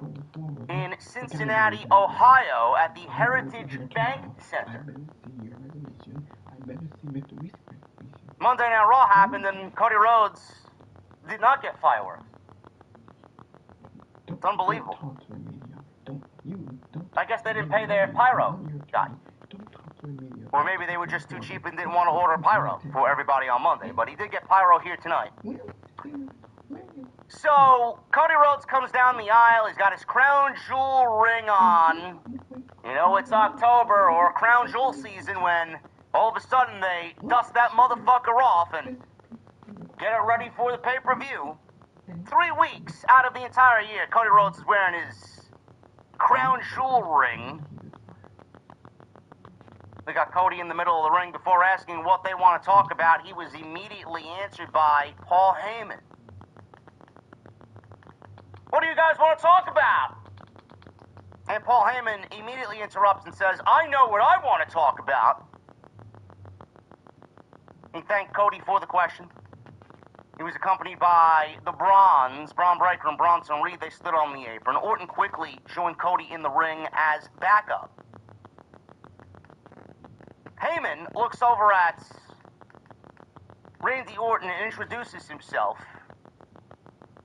in Cincinnati, Ohio at the Heritage Bank Center. Monday Night Raw happened and Cody Rhodes did not get fireworks. It's unbelievable. I guess they didn't pay their pyro guy. Or maybe they were just too cheap and didn't want to order pyro for everybody on Monday. But he did get pyro here tonight. So, Cody Rhodes comes down the aisle. He's got his crown jewel ring on. You know, it's October or crown jewel season when all of a sudden they dust that motherfucker off and get it ready for the pay-per-view. 3 weeks out of the entire year, Cody Rhodes is wearing his crown jewel ring. We got Cody in the middle of the ring. Before asking what they want to talk about, he was immediately answered by Paul Heyman. What do you guys want to talk about? And Paul Heyman immediately interrupts and says, I know what I want to talk about. He thanked Cody for the question. He was accompanied by the Braun Breaker and Bronson Reed. They stood on the apron. Orton quickly joined Cody in the ring as backup. Heyman looks over at Randy Orton and introduces himself.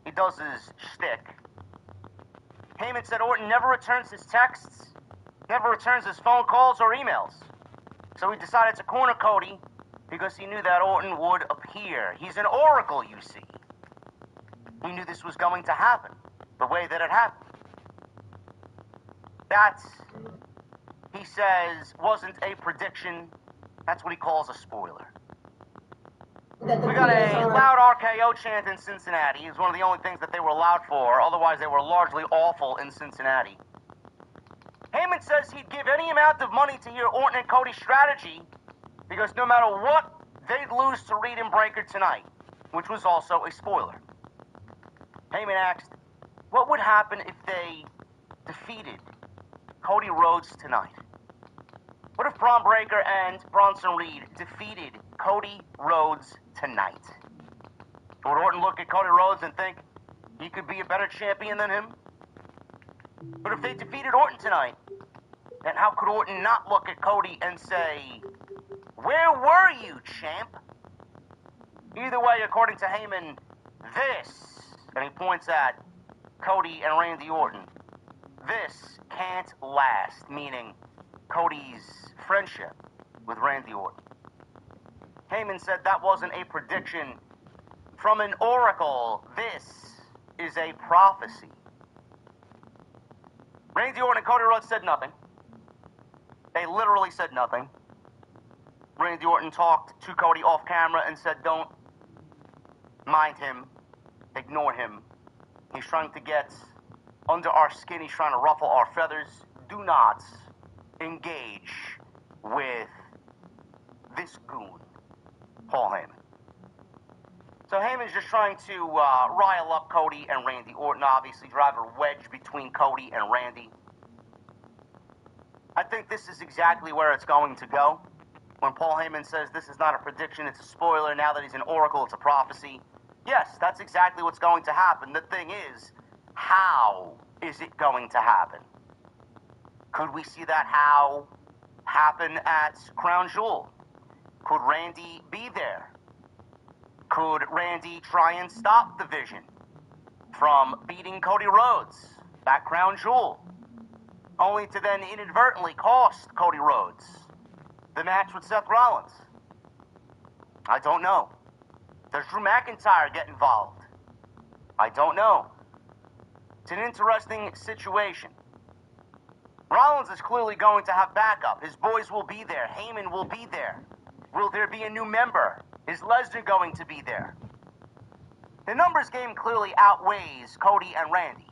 He does his shtick. Heyman said Orton never returns his texts, never returns his phone calls or emails. So he decided to corner Cody because he knew that Orton would appear. He's an oracle, you see. He knew this was going to happen, the way that it happened. That, he says, wasn't a prediction. That's what he calls a spoiler. We got a loud RKO chant in Cincinnati. It was one of the only things that they were allowed for. Otherwise, they were largely awful in Cincinnati. Heyman says he'd give any amount of money to hear Orton and Cody's strategy because no matter what, they'd lose to Reed and Breaker tonight, which was also a spoiler. Heyman asked, what would happen if they defeated Cody Rhodes tonight? What if Braun Breaker and Bronson Reed defeated Cody Rhodes tonight? Would Orton look at Cody Rhodes and think he could be a better champion than him? But if they defeated Orton tonight, then how could Orton not look at Cody and say, "Where were you, champ?" Either way, according to Heyman, this, and he points at Cody and Randy Orton, this can't last, meaning Cody's friendship with Randy Orton. Heyman said that wasn't a prediction from an oracle. This is a prophecy. Randy Orton and Cody Rhodes said nothing. They literally said nothing. Randy Orton talked to Cody off camera and said, "Don't mind him. Ignore him. He's trying to get under our skin. He's trying to ruffle our feathers. Do not engage with this goon, Paul Heyman." So Heyman's just trying to rile up Cody and Randy Orton, obviously drive a wedge between Cody and Randy. I think this is exactly where it's going to go. When Paul Heyman says this is not a prediction, it's a spoiler, now that he's an oracle, it's a prophecy. Yes, that's exactly what's going to happen. The thing is, how is it going to happen? Could we see that how happen at Crown Jewel? Could Randy be there? Could Randy try and stop the Vision from beating Cody Rhodes at Crown Jewel, only to then inadvertently cost Cody Rhodes the match with Seth Rollins? I don't know. Does Drew McIntyre get involved? I don't know. It's an interesting situation. Rollins is clearly going to have backup. His boys will be there. Heyman will be there. Will there be a new member? Is Lesnar going to be there? The numbers game clearly outweighs Cody and Randy.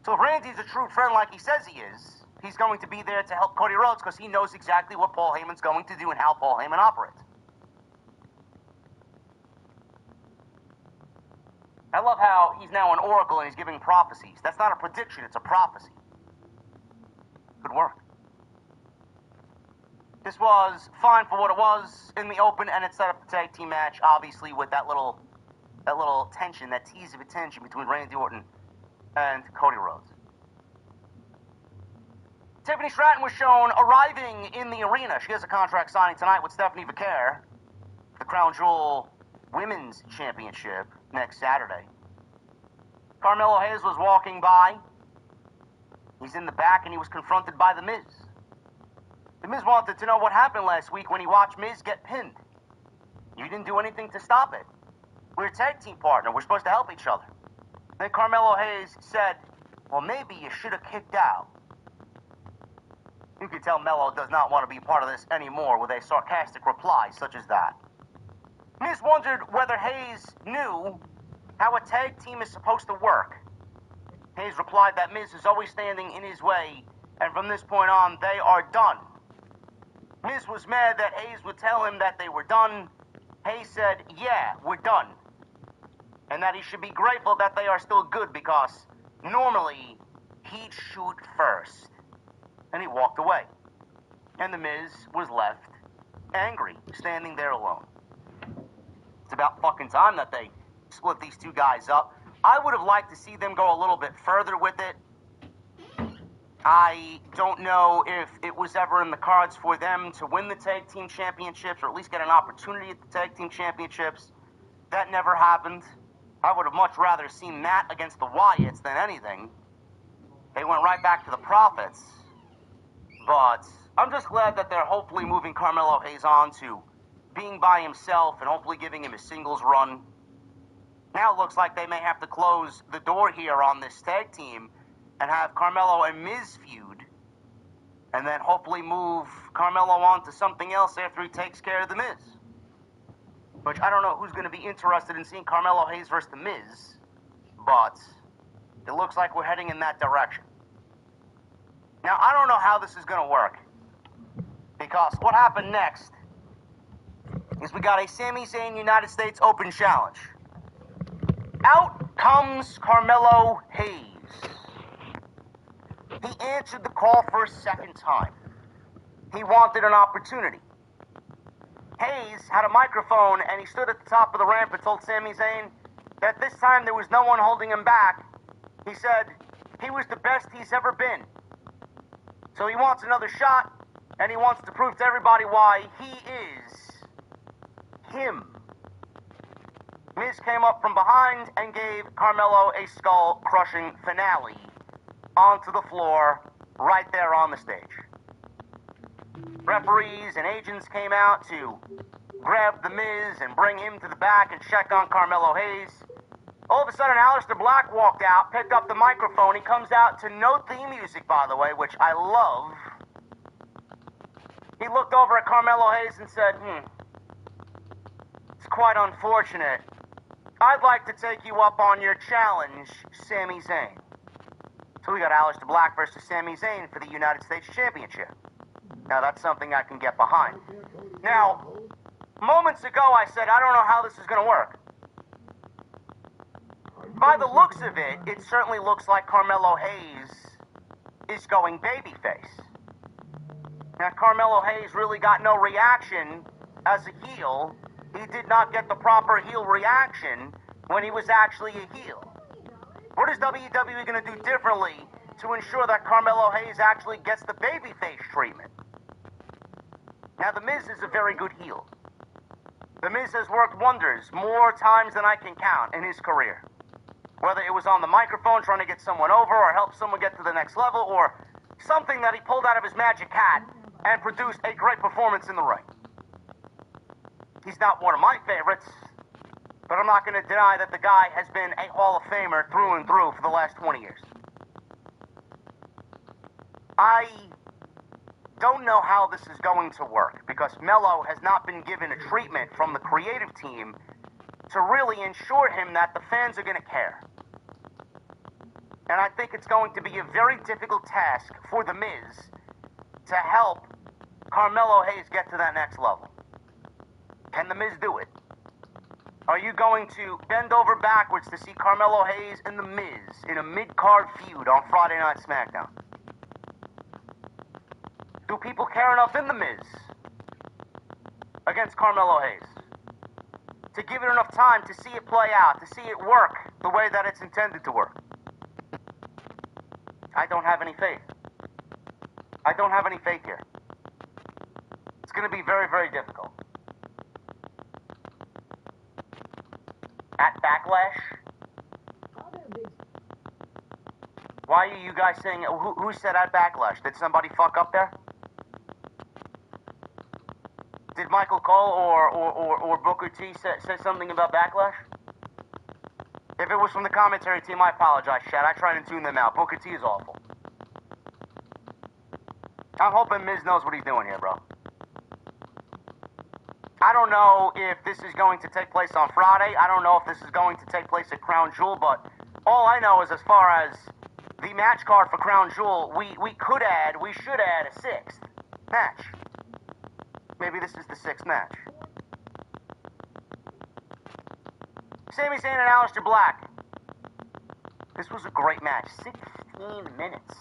So if Randy's a true friend like he says he is, he's going to be there to help Cody Rhodes because he knows exactly what Paul Heyman's going to do and how Paul Heyman operates. I love how he's now an oracle and he's giving prophecies. That's not a prediction, it's a prophecy. Good work. This was fine for what it was in the open, and it set up the tag team match, obviously, with that little tension, that tease of a tension between Randy Orton and Cody Rhodes. Tiffany Stratton was shown arriving in the arena. She has a contract signing tonight with Stephanie Vaquer, the Crown Jewel Women's Championship next Saturday. Carmelo Hayes was walking by. He's in the back, and he was confronted by The Miz. The Miz wanted to know what happened last week when he watched Miz get pinned. You didn't do anything to stop it. We're a tag team partner. We're supposed to help each other. Then Carmelo Hayes said, "Well, maybe you should have kicked out." You could tell Melo does not want to be part of this anymore with a sarcastic reply such as that. Miz wondered whether Hayes knew how a tag team is supposed to work. Hayes replied that Miz is always standing in his way, and from this point on, they are done. Miz was mad that Hayes would tell him that they were done. Hayes said, "Yeah, we're done." And that he should be grateful that they are still good because normally he'd shoot first. And he walked away. And The Miz was left angry, standing there alone. It's about fucking time that they split these two guys up. I would have liked to see them go a little bit further with it. I don't know if it was ever in the cards for them to win the tag team championships or at least get an opportunity at the tag team championships. That never happened. I would have much rather seen that against the Wyatts than anything. They went right back to the Profits. But I'm just glad that they're hopefully moving Carmelo Hayes on to being by himself and hopefully giving him a singles run. Now it looks like they may have to close the door here on this tag team and have Carmelo and Miz feud, and then hopefully move Carmelo on to something else after he takes care of The Miz. Which I don't know who's going to be interested in seeing Carmelo Hayes versus The Miz, but it looks like we're heading in that direction. Now, I don't know how this is going to work, because what happened next is we got a Sami Zayn United States Open Challenge. Out comes Carmelo Hayes. he answered the call for a second time. He wanted an opportunity. Hayes had a microphone, and he stood at the top of the ramp and told Sami Zayn that this time there was no one holding him back. He said he was the best he's ever been. So he wants another shot, and he wants to prove to everybody why he is him. Miz came up from behind and gave Carmelo a skull-crushing finale onto the floor right there on the stage. Referees and agents came out to grab the Miz and bring him to the back and check on Carmelo Hayes. All of a sudden, Aleister Black walked out, picked up the microphone. He comes out to no theme music, by the way, which I love. He looked over at Carmelo Hayes and said, it's quite unfortunate. I'd like to take you up on your challenge, Sami Zayn. So we got Aleister Black versus Sami Zayn for the United States Championship. Now, that's something I can get behind. Now, moments ago I said, I don't know how this is going to work. By the looks of it, it certainly looks like Carmelo Hayes is going babyface. Now, Carmelo Hayes really got no reaction as a heel. He did not get the proper heel reaction when he was actually a heel. What is WWE going to do differently to ensure that Carmelo Hayes actually gets the babyface treatment? Now, The Miz is a very good heel. The Miz has worked wonders more times than I can count in his career. Whether it was on the microphone trying to get someone over or help someone get to the next level or something that he pulled out of his magic hat and produced a great performance in the ring. He's not one of my favorites, but I'm not going to deny that the guy has been a Hall of Famer through and through for the last 20 years. I don't know how this is going to work because Melo has not been given a treatment from the creative team to really ensure him that the fans are going to care. And I think it's going to be a very difficult task for The Miz to help Carmelo Hayes get to that next level. Can The Miz do it? Are you going to bend over backwards to see Carmelo Hayes and The Miz in a mid-card feud on Friday Night SmackDown? Do people care enough in The Miz against Carmelo Hayes to give it enough time to see it play out, to see it work the way that it's intended to work? I don't have any faith. I don't have any faith here. It's going to be very, very difficult. At Backlash? Why are you guys saying, who said at Backlash? Did somebody fuck up there? Did Michael Cole or Booker T say something about Backlash? If it was from the commentary team, I apologize, Chad. I try to tune them out. Booker T is awful. I'm hoping Miz knows what he's doing here, bro. I don't know if this is going to take place on Friday. I don't know if this is going to take place at Crown Jewel, but all I know is as far as the match card for Crown Jewel, we should add a sixth match. Maybe this is the sixth match. Sami Zayn and Aleister Black. This was a great match. 16 minutes.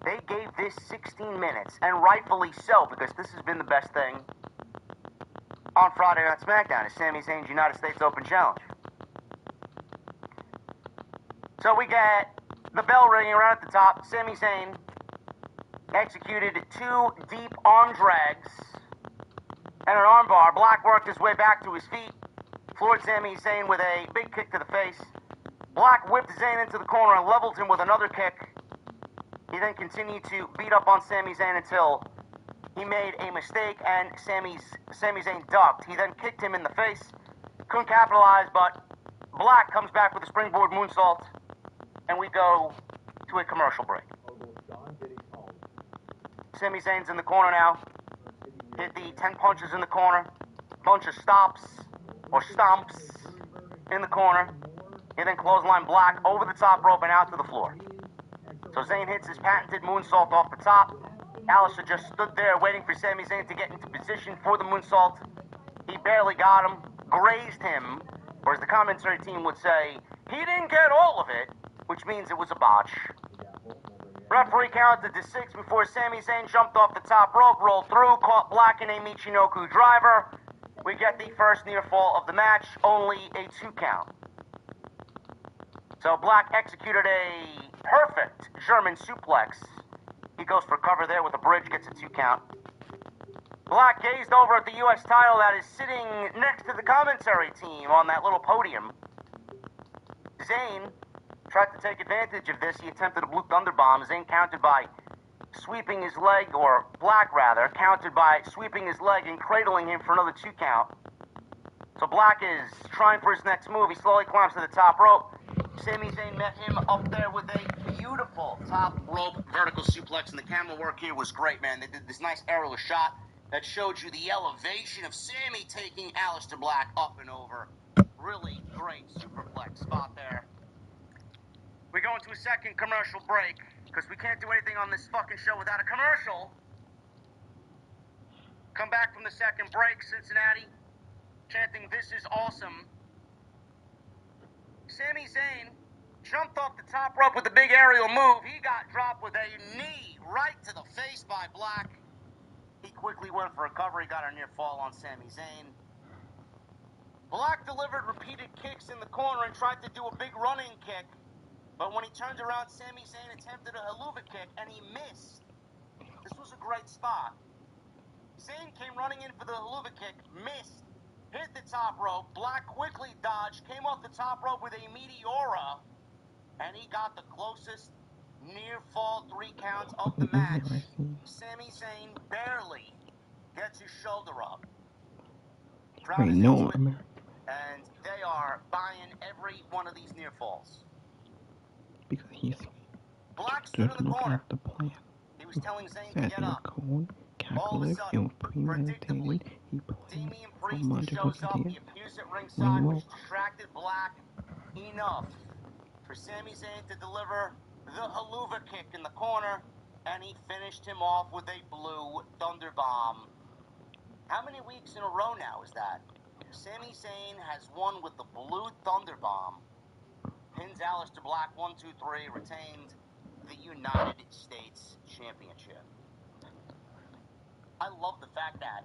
They gave this 16 minutes, and rightfully so, because this has been the best thing on Friday Night SmackDown, is Sami Zayn's United States Open Challenge. So we get the bell ringing right at the top. Sami Zayn executed 2 deep arm drags and an armbar. Black worked his way back to his feet, floored Sami Zayn with a big kick to the face. Black whipped Zayn into the corner and leveled him with another kick. He then continued to beat up on Sami Zayn until he made a mistake and Sami Zayn ducked. He then kicked him in the face. Couldn't capitalize, but Black comes back with a springboard moonsault, and we go to a commercial break. Sami Zayn's in the corner now. Hit the 10 punches in the corner. Bunch of stops or stomps in the corner. He then clothesline Black over the top rope and out to the floor. So Zayn hits his patented moonsault off the top. Aleister just stood there waiting for Sami Zayn to get into position for the moonsault. He barely got him, grazed him, or as the commentary team would say, he didn't get all of it, which means it was a botch. Referee counted to 6 before Sami Zayn jumped off the top rope, rolled through, caught Black in a Michinoku driver. We get the first near fall of the match, only a 2 count. So Black executed a perfect German suplex. He goes for cover there with a bridge, gets a 2 count. Black gazed over at the U.S. title that is sitting next to the commentary team on that little podium. Zayn tried to take advantage of this. He attempted a Blue Thunder Bomb. Zayn countered by sweeping his leg, or Black rather, countered by sweeping his leg and cradling him for another 2 count. So Black is trying for his next move. He slowly climbs to the top rope. Sami Zayn met him up there with a beautiful top rope vertical suplex, and the camera work here was great, man. They did this nice aerial shot that showed you the elevation of Sami taking Aleister Black up and over. Really great superplex spot there. We go into a second commercial break, because we can't do anything on this fucking show without a commercial. Come back from the second break, Cincinnati, chanting, "This is awesome." Sami Zayn jumped off the top rope with a big aerial move. He got dropped with a knee right to the face by Black. He quickly went for a cover. He got a near fall on Sami Zayn. Black delivered repeated kicks in the corner and tried to do a big running kick. But when he turned around, Sami Zayn attempted a haluva kick, and he missed. This was a great spot. Zayn came running in for the haluva kick, missed, hit the top rope. Black quickly dodged, came off the top rope with a meteora, and he got the closest near fall 3 counts of the match. Sami Zayn barely gets his shoulder up. Crowd is into it, and they are buying every one of these near falls. Because he's Black stood in the corner. the plan. He was telling Zayn to get up. Cold, All of a calculated, sudden, and premeditated. He played Damian for Priest much shows of up. the He appears at ringside, which distracted Black enough for Sami Zayn to deliver the haluva kick in the corner, and he finished him off with a Blue Thunder Bomb. How many weeks in a row now is that? Sami Zayn has won with the Blue Thunder Bomb. Pins Aleister Black 1, 2, 3, retained the United States Championship. I love the fact that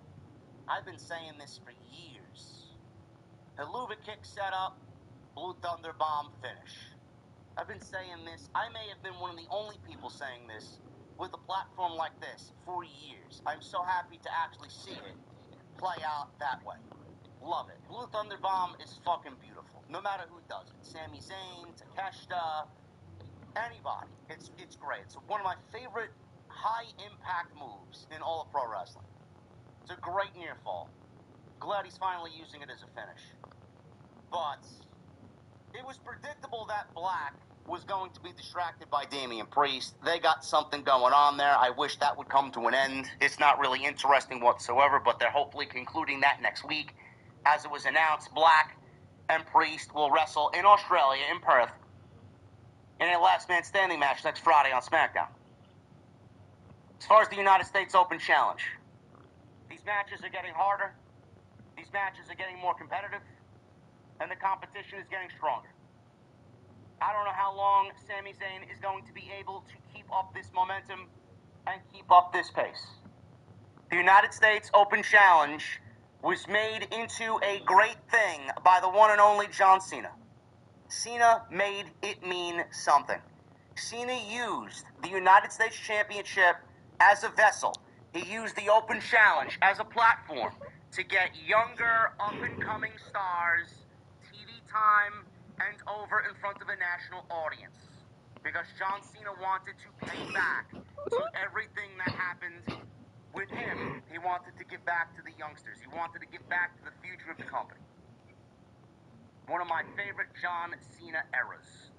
I've been saying this for years. Haluva kick setup, Blue Thunder Bomb finish. I've been saying this. I may have been one of the only people saying this with a platform like this for years. I'm so happy to actually see it play out that way. Love it. Blue Thunder Bomb is fucking beautiful. No matter who does it. Sami Zayn, Takeshita, anybody. It's great. It's one of my favorite high-impact moves in all of pro wrestling. It's a great near fall. Glad he's finally using it as a finish. But it was predictable that Black was going to be distracted by Damian Priest. They got something going on there. I wish that would come to an end. It's not really interesting whatsoever, but they're hopefully concluding that next week. As it was announced, Black and Priest will wrestle in Australia, in Perth, in a last man standing match next Friday on Smackdown. As far as the United States Open Challenge, these matches are getting harder, these matches are getting more competitive, and the competition is getting stronger. I don't know how long Sami Zayn is going to be able to keep up this momentum and keep up this pace. The United States Open Challenge was made into a great thing by the one and only John Cena. Cena made it mean something. Cena used the United States Championship as a vessel. He used the Open Challenge as a platform to get younger, up-and-coming stars TV time and over in front of a national audience. Because John Cena wanted to pay back to everything that happened with him. He wanted to give back to the youngsters. He wanted to give back to the future of the company. One of my favorite John Cena eras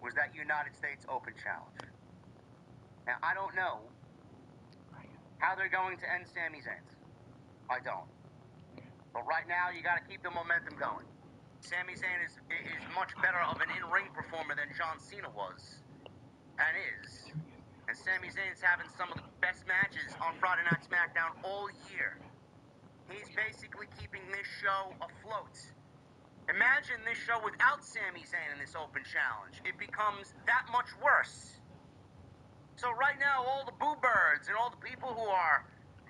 was that United States Open Challenge. Now, I don't know how they're going to end Sami Zayn's. I don't. But right now, you got to keep the momentum going. Sami Zayn is much better of an in-ring performer than John Cena was, and is. And Sami Zayn's having some of the best matches on Friday Night SmackDown all year. He's basically keeping this show afloat. Imagine this show without Sami Zayn in this Open Challenge. It becomes that much worse. So right now, all the boo birds and all the people who are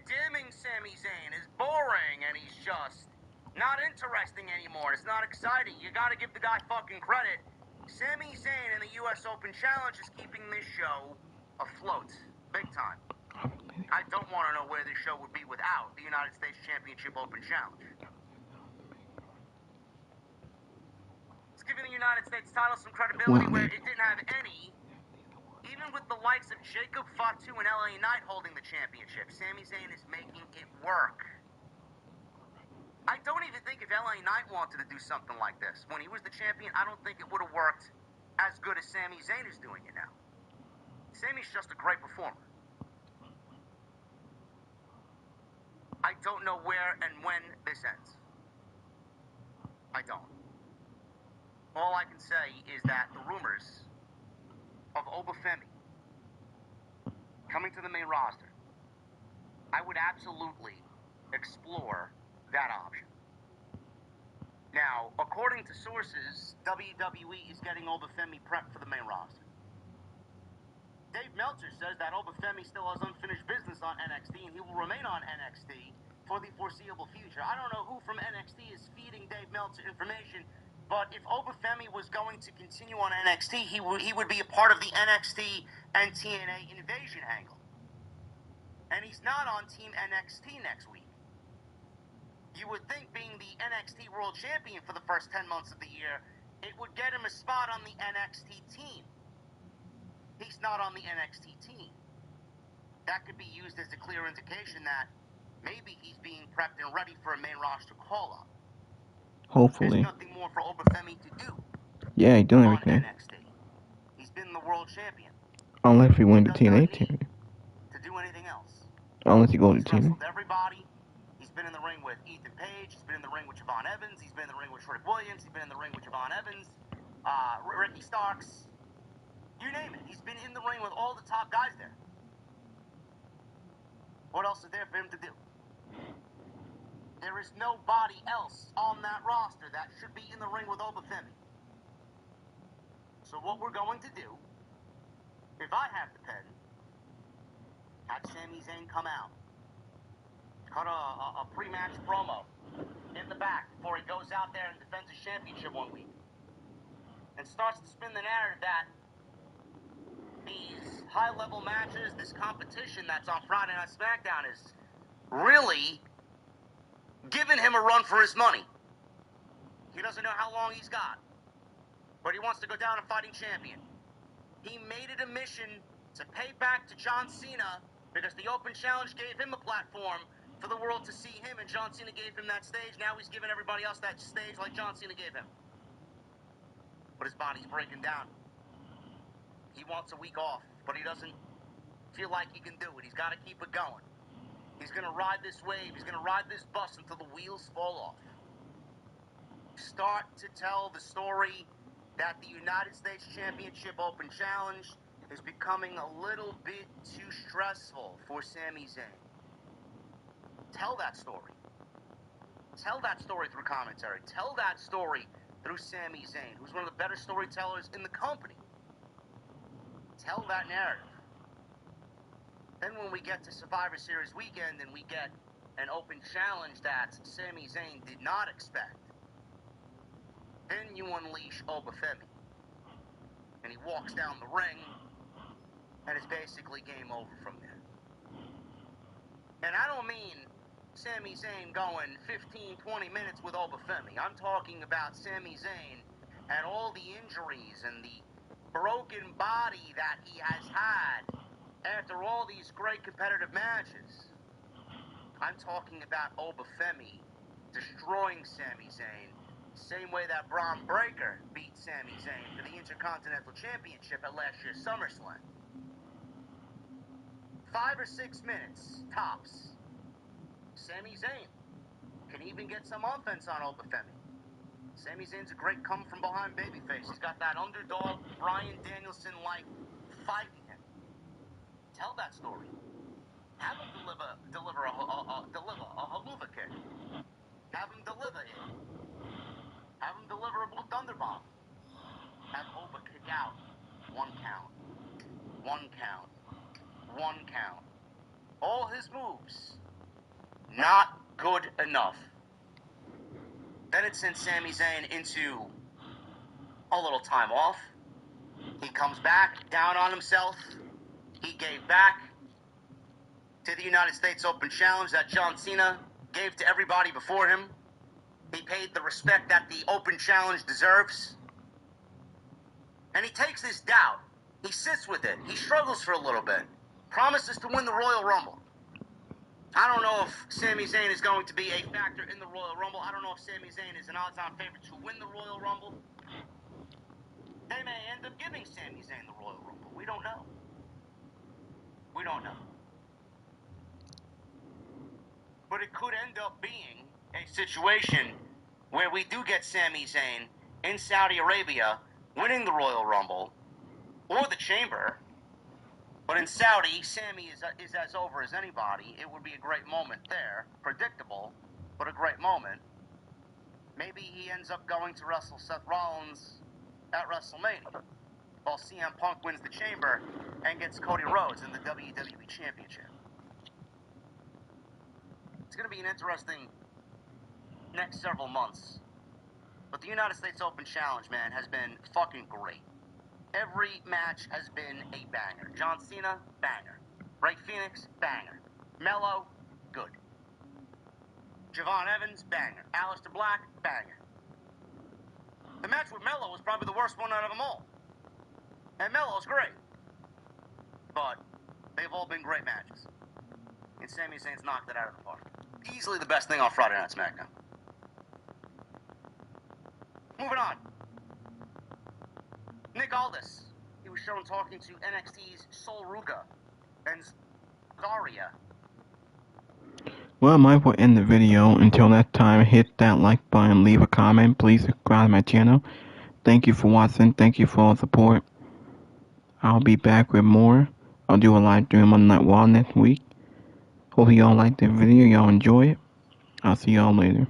damning Sami Zayn is boring and he's just not interesting anymore. It's not exciting. You gotta give the guy fucking credit. Sami Zayn in the U.S. Open Challenge is keeping this show afloat. Big time. I don't want to know where this show would be without the United States Championship Open Challenge. It's giving the United States title some credibility where it didn't have any. Even with the likes of Jacob Fatu and LA Knight holding the championship, Sami Zayn is making it work. I don't even think if LA Knight wanted to do something like this when he was the champion, I don't think it would have worked as good as Sami Zayn is doing it now. Sami's just a great performer. I don't know where and when this ends. I don't. All I can say is that the rumors of Obafemi coming to the main roster, I would absolutely explore that option. Now, according to sources, WWE is getting Obafemi prepped for the main roster. Dave Meltzer says that Obafemi still has unfinished business on NXT and he will remain on NXT for the foreseeable future. I don't know who from NXT is feeding Dave Meltzer information, but if Obafemi was going to continue on NXT, he would be a part of the NXT and TNA Invasion angle. And he's not on Team NXT next week. You would think being the NXT World Champion for the first 10 months of the year, it would get him a spot on the NXT team. He's not on the NXT team. That could be used as a clear indication that maybe he's being prepped and ready for a main roster call-up. Hopefully. There's nothing more for Obafemi to do. Yeah, he's doing on everything. NXT. He's been the world champion. Unless he wins the Does not TNA need team. to do anything else. Unless he goes to He's TNA. wrestled everybody. He's been in the ring with Ethan Page. He's been in the ring with Javon Evans. He's been in the ring with Rick Williams. He's been in the ring with Javon Evans. Ricky Starks. You name it. He's been in the ring with all the top guys there. What else is there for him to do? There is nobody else on that roster that should be in the ring with Obafemi. So what we're going to do, if I have the pen, have Sami Zayn come out, cut a pre-match promo in the back before he goes out there and defends his championship one week, and starts to spin the narrative that these high-level matches, this competition that's on Friday Night Smackdown is really giving him a run for his money. He doesn't know how long he's got, but he wants to go down a fighting champion. He made it a mission to pay back to John Cena because the Open Challenge gave him a platform for the world to see him, and John Cena gave him that stage. Now he's giving everybody else that stage like John Cena gave him. But his body's breaking down. He wants a week off, but he doesn't feel like he can do it. He's got to keep it going. He's going to ride this wave. He's going to ride this bus until the wheels fall off. Start to tell the story that the United States Championship Open Challenge is becoming a little bit too stressful for Sami Zayn. Tell that story. Tell that story through commentary. Tell that story through Sami Zayn, who's one of the better storytellers in the company. Tell that narrative. Then when we get to Survivor Series weekend and we get an open challenge that Sami Zayn did not expect, then you unleash Obafemi. And he walks down the ring, and it's basically game over from there. And I don't mean Sami Zayn going 15, 20 minutes with Obafemi. I'm talking about Sami Zayn and all the injuries and the broken body that he has had after all these great competitive matches. I'm talking about Obafemi destroying Sami Zayn, same way that Braun Breaker beat Sami Zayn for the Intercontinental Championship at last year's SummerSlam. 5 or 6 minutes, tops. Sami Zayn can even get some offense on Obafemi. Sami Zayn's a great come-from-behind babyface. He's got that underdog, Bryan Danielson-like fight in him. Tell that story. Have him deliver a haluva kick. Have him deliver it. Have him deliver a Blue Thunder Bomb. Have Oba kick out. 1 count. 1 count. not good enough. Then it sent Sami Zayn into a little time off. He comes back, down on himself. He gave back to the United States Open Challenge that John Cena gave to everybody before him. He paid the respect that the Open Challenge deserves. And he takes this doubt. He sits with it. He struggles for a little bit. Promises to win the Royal Rumble. I don't know if Sami Zayn is going to be a factor in the Royal Rumble. I don't know if Sami Zayn is an odds-on favorite to win the Royal Rumble. They may end up giving Sami Zayn the Royal Rumble. We don't know. We don't know. But it could end up being a situation where we do get Sami Zayn in Saudi Arabia winning the Royal Rumble or the Chamber. But in Saudi, Sami is as over as anybody. It would be a great moment there. Predictable, but a great moment. Maybe he ends up going to wrestle Seth Rollins at WrestleMania, while CM Punk wins the Chamber and gets Cody Rhodes in the WWE Championship. It's going to be an interesting next several months. But the United States Open Challenge, man, has been fucking great. Every match has been a banger. John Cena, banger. Ray Phoenix, banger. Mello, good. Javon Evans, banger. Aleister Black, banger. The match with Mello was probably the worst one out of them all. And Mello's great. But they've all been great matches. And Sami Zayn's knocked it out of the park. Easily the best thing on Friday Night SmackDown. Moving on. Nick Aldis. He was shown talking to NXT's Sol Ruga and Zarya. Well, I might will end the video. Until that time, hit that like button, leave a comment, please subscribe to my channel. Thank you for watching, thank you for all the support. I'll be back with more. I'll do a live stream on Night Raw next week. Hope y'all like the video, y'all enjoy it. I'll see y'all later.